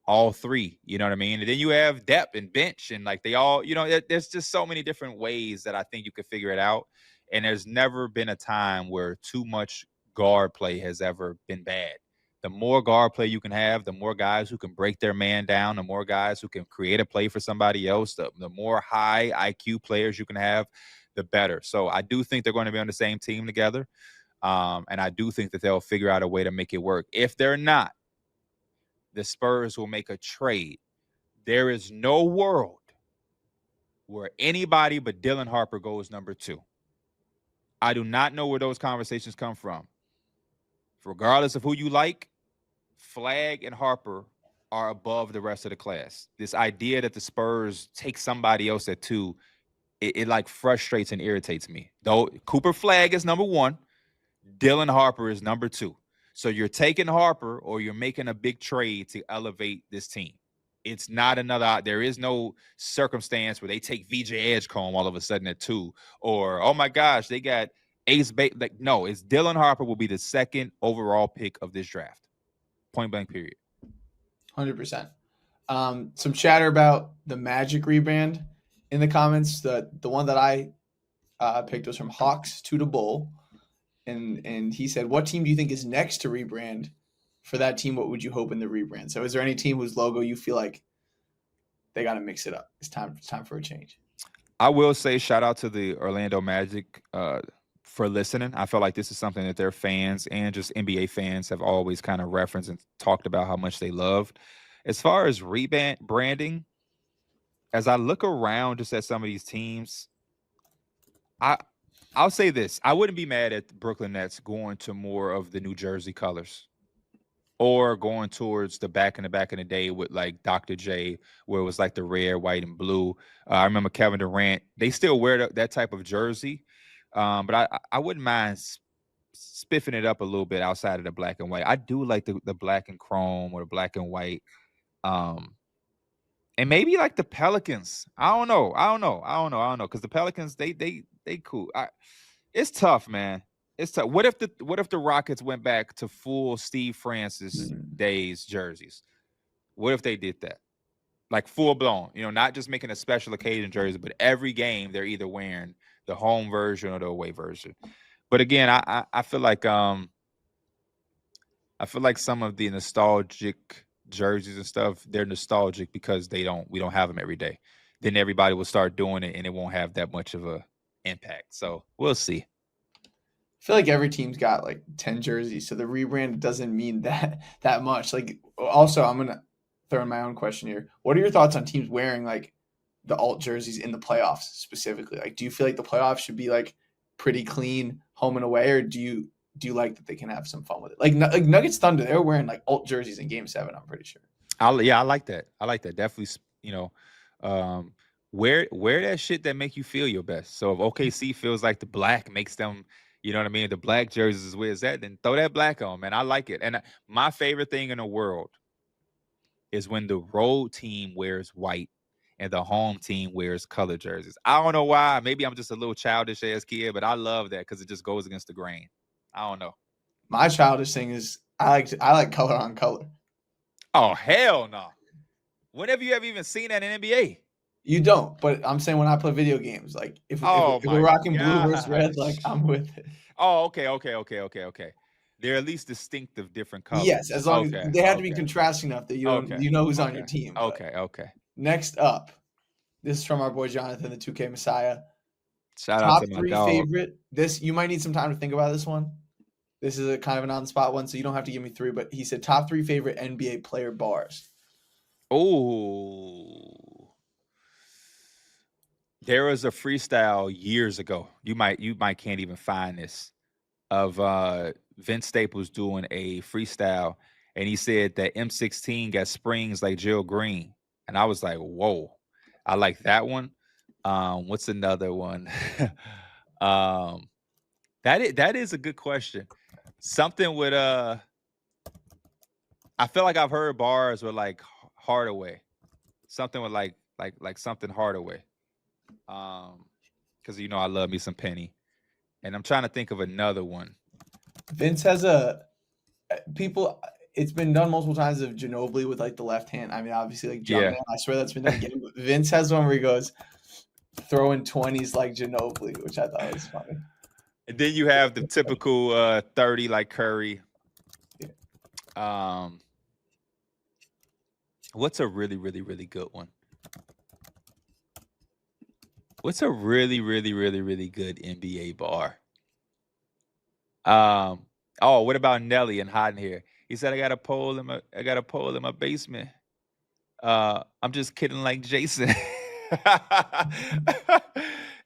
all three, you know what I mean? And then you have depth and bench and like they all, there's just so many different ways that I think you could figure it out. And there's never been a time where too much guard play has ever been bad. The more guard play you can have, the more guys who can break their man down, the more guys who can create a play for somebody else, the more high IQ players you can have, the better. So I do think they're going to be on the same team together. And I do think that they'll figure out a way to make it work. If they're not, the Spurs will make a trade. There is no world where anybody but Dylan Harper goes number 2. I do not know where those conversations come from. Regardless of who you like, Flagg and Harper are above the rest of the class. This idea that the Spurs take somebody else at 2, it like frustrates and irritates me. Though Cooper Flagg is number 1, Dylan Harper is number 2. So you're taking Harper or you're making a big trade to elevate this team. It's not another. There is no circumstance where they take VJ Edgecombe all of a sudden at 2, or oh my gosh, they got Ace. Like no, it's Dylan Harper will be the 2nd overall pick of this draft. Point blank. Period. 100%. Some chatter about the Magic rebrand in the comments. The one that I picked was from Hawks to the Bull. And he said, what team do you think is next to rebrand? For that team, what would you hope in the rebrand? So is there any team whose logo you feel like they got to mix it up? It's time for a change. I will say shout out to the Orlando Magic for listening. I feel like this is something that their fans and just NBA fans have always kind of referenced and talked about how much they loved. As far as rebranding, as I look around just at some of these teams, I'll say this. I wouldn't be mad at the Brooklyn Nets going to more of the New Jersey colors or going towards the back in the day with like Dr. J, where it was like the red, white, and blue. I remember Kevin Durant. They still wear that type of jersey, but I wouldn't mind spiffing it up a little bit outside of the black and white. I do like the black and chrome or the black and white. And maybe like the Pelicans. I don't know. Because the Pelicans, they cool. It's tough, man. It's tough. What if the Rockets went back to full Steve Francis days jerseys? What if they did that? Like full blown, not just making a special occasion jersey, but every game they're either wearing the home version or the away version. But again, I feel like some of the nostalgic jerseys and stuff, they're nostalgic because we don't have them every day. Then everybody will start doing it and it won't have that much of a impact. So we'll see. I feel like every team's got like 10 jerseys, so the rebrand doesn't mean that much. Like, also, I'm gonna throw in my own question here. What are your thoughts on teams wearing like the alt jerseys in the playoffs specifically? Like, do you feel like the playoffs should be like pretty clean home and away, or do you like that they can have some fun with it? Like Nuggets Thunder, they were wearing like alt jerseys in Game 7. I'm pretty sure. I like that. Definitely, wear that shit that make you feel your best. So if OKC feels like the black makes them, you know what I mean, the black jerseys is where it's at, then throw that black on, man. I like it. And my favorite thing in the world is when the road team wears white and the home team wears color jerseys. I don't know why. Maybe I'm just a little childish ass kid, but I love that because it just goes against the grain. I don't know. My childish thing is I like color on color. Oh, hell no. When have you ever even seen that in NBA? You don't, but I'm saying when I play video games, like if we're rocking blue versus red, like I'm with it. Oh, okay. They're at least distinctive different colors. Yes, as long as they have to be contrasting enough that you know who's on your team. Okay. Next up, this is from our boy Jonathan, the 2K Messiah. Shout out to my top 3 dog. favorite. This you might need some time to think about this one. This is a kind of an on-the-spot one, so you don't have to give me 3. But he said top 3 favorite NBA player bars. Oh, there was a freestyle years ago. You might can't even find this of Vince Staples doing a freestyle, and he said that M16 got springs like Jill Green, and I was like, whoa, I like that one. What's another one? That is a good question. Something with I feel like I've heard bars with like Hardaway, something with like something Hardaway. Because I love me some Penny, and I'm trying to think of another one. Vince has people. It's been done multiple times of Ginobili with like the left hand. I mean, obviously like Jumpman. Yeah, I swear that's been done again. But Vince has one where he goes throwing 20s like Ginobili, which I thought was funny. and then you have the typical 30 like Curry. What's a really, really, really good one? What's a really, really, really, really good NBA bar? What about Nelly and Hot in Here? He said, I got a pole in my basement. I'm just kidding like Jason.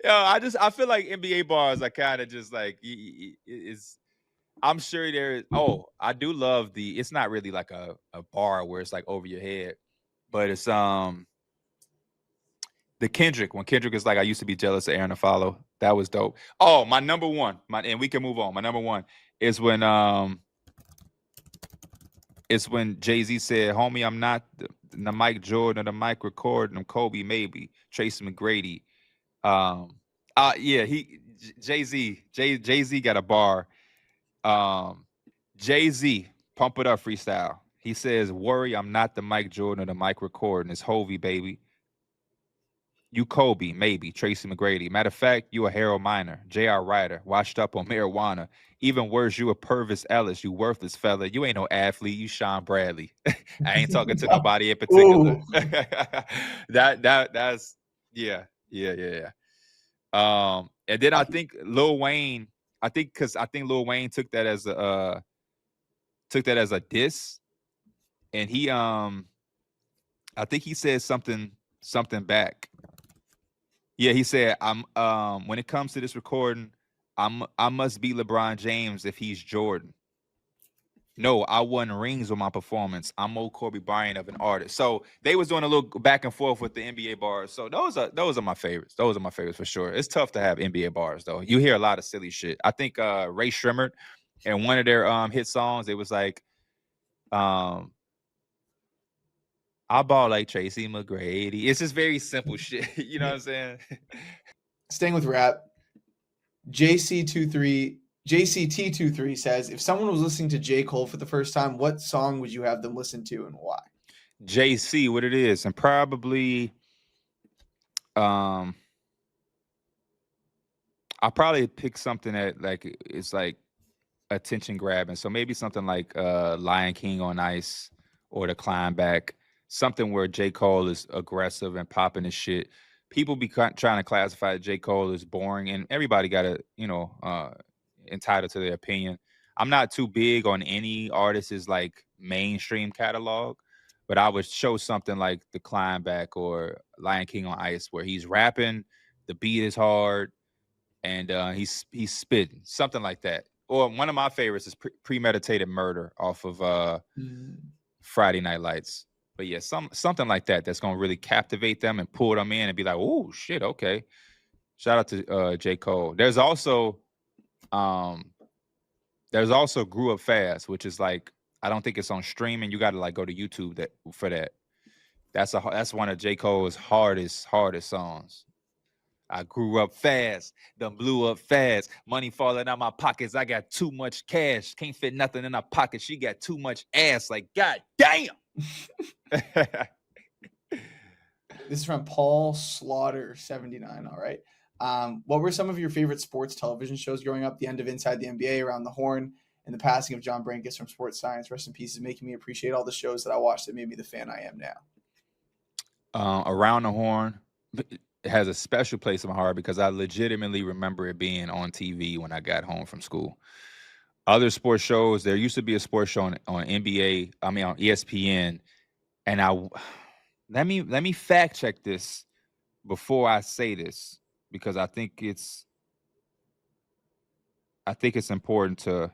I feel like NBA bars are kind of just like it's I'm sure there is. Oh, I do love it's not really like a bar where it's like over your head, but it's the Kendrick, when Kendrick is like, I used to be jealous of Aaron to follow. That was dope. Oh, my number one, and we can move on. My number one is when Jay-Z said, "Homie, I'm not the Mike Jordan or the Mike recording. I'm Kobe, maybe Tracy McGrady." Jay-Z got a bar. Jay-Z, Pump It Up freestyle. He says, "Worry, I'm not the Mike Jordan or the Mike recording. It's Hovey, baby. You Kobe, maybe Tracy McGrady. Matter of fact, you a Harold Miner, J.R. Ryder, washed up on marijuana. Even worse, you a Purvis Ellis, you worthless fella. You ain't no athlete, you Sean Bradley." I ain't talking to nobody in particular. That's yeah. And then I think Lil Wayne, because I think Lil Wayne took that as a diss, and he I think he said something back. Yeah, he said, "I'm when it comes to this recording, I must be LeBron James if he's Jordan. No, I won rings with my performance. I'm old Kobe Bryant of an artist." So they was doing a little back and forth with the NBA bars. So those are my favorites. Those are my favorites for sure. It's tough to have NBA bars though. You hear a lot of silly shit. I think Ray Shrimmer and one of their hit songs, it was like I ball like Tracy McGrady. It's just very simple shit. You know what I'm saying? Staying with rap, JCT23 says, if someone was listening to J. Cole for the first time, what song would you have them listen to and why? JC, what it is, and probably I'll probably pick something that like it's like attention grabbing. So maybe something like Lion King on Ice or The Climb Back. Something where J. Cole is aggressive and popping his shit. People be trying to classify J. Cole as boring, and everybody got to, entitled to their opinion. I'm not too big on any artist's like mainstream catalog, but I would show something like The Climb Back or Lion King on Ice where he's rapping, the beat is hard, and he's spitting, something like that. Or one of my favorites is Premeditated Murder off of Friday Night Lights. But yeah, something like that that's gonna really captivate them and pull them in and be like, oh shit, okay. Shout out to J. Cole. There's also Grew Up Fast, which is like, I don't think it's on streaming. You gotta like go to YouTube for that. That's one of J. Cole's hardest songs. I grew up fast, done blew up fast. Money falling out my pockets. I got too much cash. Can't fit nothing in her pocket. She got too much ass. Like, god damn. This is from Paul Slaughter 79. All right. What were some of your favorite sports television shows growing up? The end of Inside the NBA, Around the Horn, and the passing of John Brankus from Sports Science. Rest in peace is making me appreciate all the shows that I watched that made me the fan I am now. Around the Horn has a special place in my heart because I legitimately remember it being on TV when I got home from school. Other sports shows, there used to be a sports show on NBA, on ESPN, and let me fact check this before I say this because I think it's important to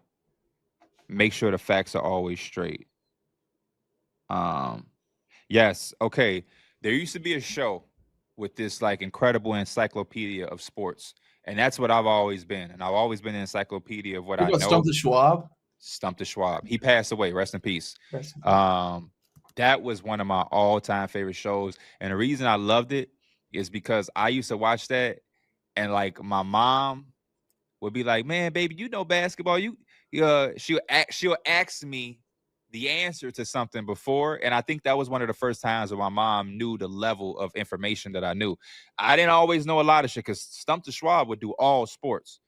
Make sure the facts are always straight. Yes. Okay. There used to be a show with this like incredible encyclopedia of sports, and that's what I've always been. And I've always been an encyclopedia of what You I got Stump know. the Schwab. Stump the Schwab. He passed away. Rest in peace. Rest in peace. That was one of my all-time favorite shows, and the reason I loved it is because I used to watch that, and like my mom would be like, "Man, baby, you know basketball. She'll ask me the answer to something before, and I think that was one of the first times where my mom knew the level of information that I knew. I didn't always know a lot of shit because Stump the Schwab would do all sports,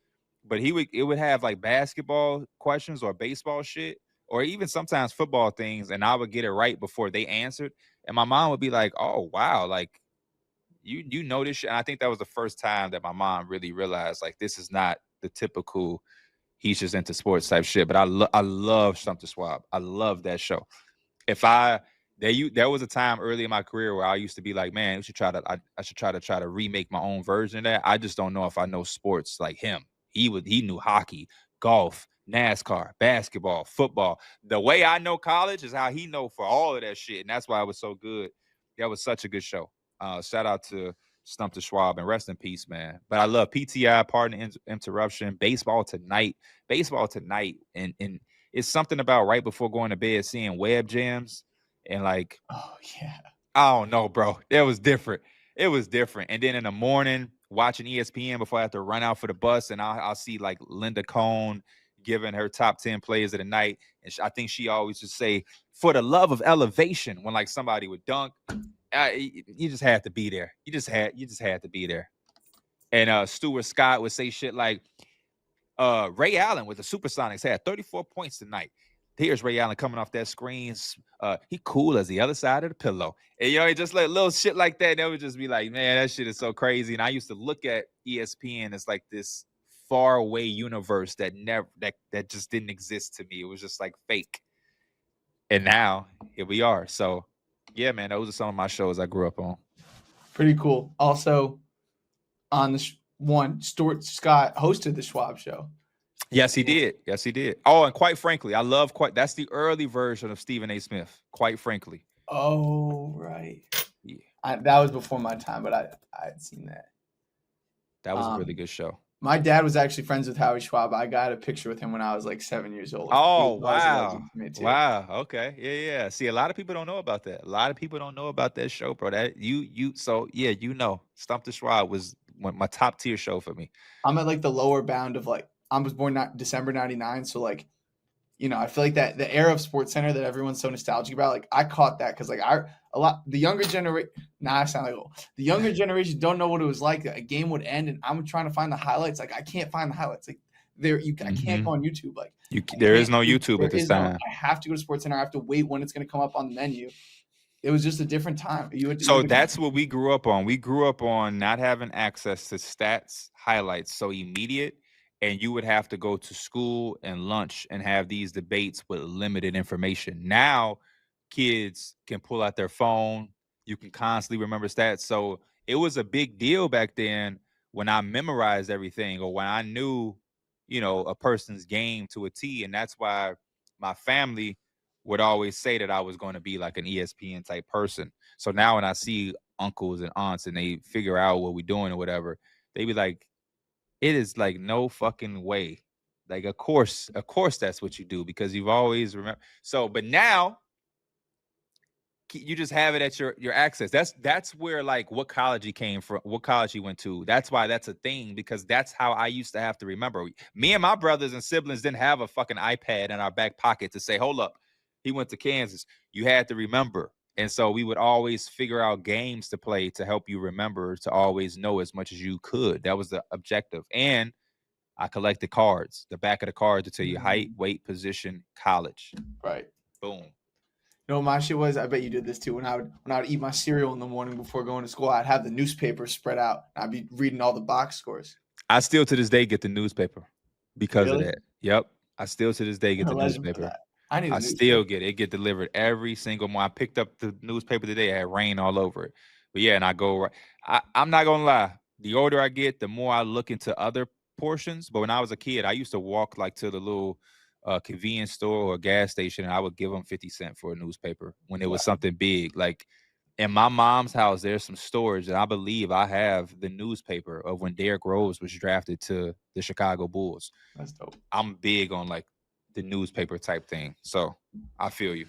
but it would have like basketball questions or baseball shit, or even sometimes football things, and I would get it right before they answered, and my mom would be like, "Oh wow, like." You know this shit. And I think that was the first time that my mom really realized like this is not the typical he's just into sports type shit. But I love Stump the Swab. I love that show. If I there was a time early in my career where I used to be like, man, we should I should try to remake my own version of that. I just don't know if I know sports like him. He knew hockey, golf, NASCAR, basketball, football. The way I know college is how he know for all of that shit. And that's why it was so good. That was such a good show. Shout out to Stump the Schwab and rest in peace, man. But I love PTI, pardon the interruption, baseball tonight, and it's something about right before going to bed seeing web jams and like, Oh yeah. I don't know, bro. It was different. It was different. And then in the morning, watching ESPN before I have to run out for the bus, and I'll see like Linda Cohn giving her top 10 plays of the night. And I think she always just say, for the love of elevation, when like somebody would dunk. You just had to be there. You just had to be there. And Stuart Scott would say shit like, Ray Allen with the Supersonics had 34 points tonight. Here's Ray Allen coming off that screen. He cool as the other side of the pillow. And it just like little shit like that. They would just be like, man, that shit is so crazy. And I used to look at ESPN as like this far away universe that just didn't exist to me. It was just like fake. And now here we are. So yeah, man, those are some of my shows I grew up on. Pretty cool. Also, on the Stuart Scott hosted the Schwab Show. Yes, he did. Yes, he did. Oh, and quite frankly, that's the early version of Stephen A. Smith. Quite frankly. Oh, right. Yeah, that was before my time, but I had seen that. That was a really good show. My dad was actually friends with Howie Schwab. I got a picture with him when I was like 7 years old. Oh, wow. Wow. Okay. Yeah. See, a lot of people don't know about that. A lot of people don't know about that show, bro. So yeah, Stump the Schwab was my top tier show for me. I'm at like the lower bound of like, I was born December 99. So like, I feel like that the era of Sports Center that everyone's so nostalgic about, like I caught that because like the younger generation. I sound like old. The younger generation don't know what it was like. A game would end, and I'm trying to find the highlights. Like I can't find the highlights. Like I can't go on YouTube. Like there is no YouTube at this time. I have to go to Sports Center. I have to wait when it's going to come up on the menu. It was just a different time. So that's what we grew up on. We grew up on not having access to stats, highlights, so immediate. And you would have to go to school and lunch and have these debates with limited information. Now, kids can pull out their phone. You can constantly remember stats. So it was a big deal back then when I memorized everything or when I knew, a person's game to a T. And that's why my family would always say that I was going to be like an ESPN type person. So now when I see uncles and aunts and they figure out what we're doing or whatever, they be like, it is like no fucking way. Like, of course that's what you do because you've always remember. So, but now you just have it at your access. That's where like what college he came from, what college he went to. That's why that's a thing because that's how I used to have to remember. Me and my brothers and siblings didn't have a fucking iPad in our back pocket to say, hold up, he went to Kansas. You had to remember. And so we would always figure out games to play to help you remember, to always know as much as you could. That was the objective. And I collected cards, the back of the card to tell you height, weight, position, college. Right. Boom. You know what my shit was? I bet you did this too. When I would eat my cereal in the morning before going to school, I'd have the newspaper spread out. I'd be reading all the box scores. I still to this day get the newspaper because of that. Yep. I still to this day get the newspaper. I still get it. It get delivered every single month. I picked up the newspaper today. I had rain all over it. But yeah, and I go right. I'm not gonna lie. The older I get, the more I look into other portions. But when I was a kid, I used to walk like to the little a convenience store or a gas station, and I would give them 50 cents for a newspaper when it was something big. Like in my mom's house, there's some storage, and I believe I have the newspaper of when Derrick Rose was drafted to the Chicago Bulls. That's dope. I'm big on like the newspaper type thing. So I feel you.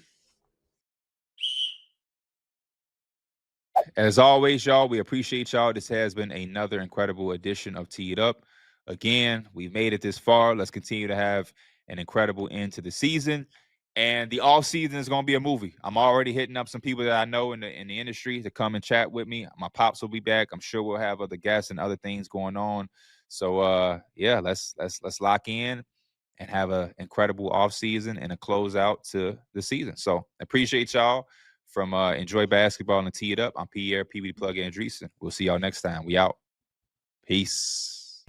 As always, y'all, we appreciate y'all. This has been another incredible edition of Tee It Up. Again, we've made it this far. Let's continue to have an incredible end to the season. And the off season is going to be a movie. I'm already hitting up some people that I know in the industry to come and chat with me. My pops will be back. I'm sure we'll have other guests and other things going on. So yeah, let's lock in and have an incredible off season and a closeout to the season. So appreciate y'all. From Enjoy Basketball and Tee It Up, I'm Pierre, PBD Plug Andreessen. We'll see y'all next time. We out. Peace.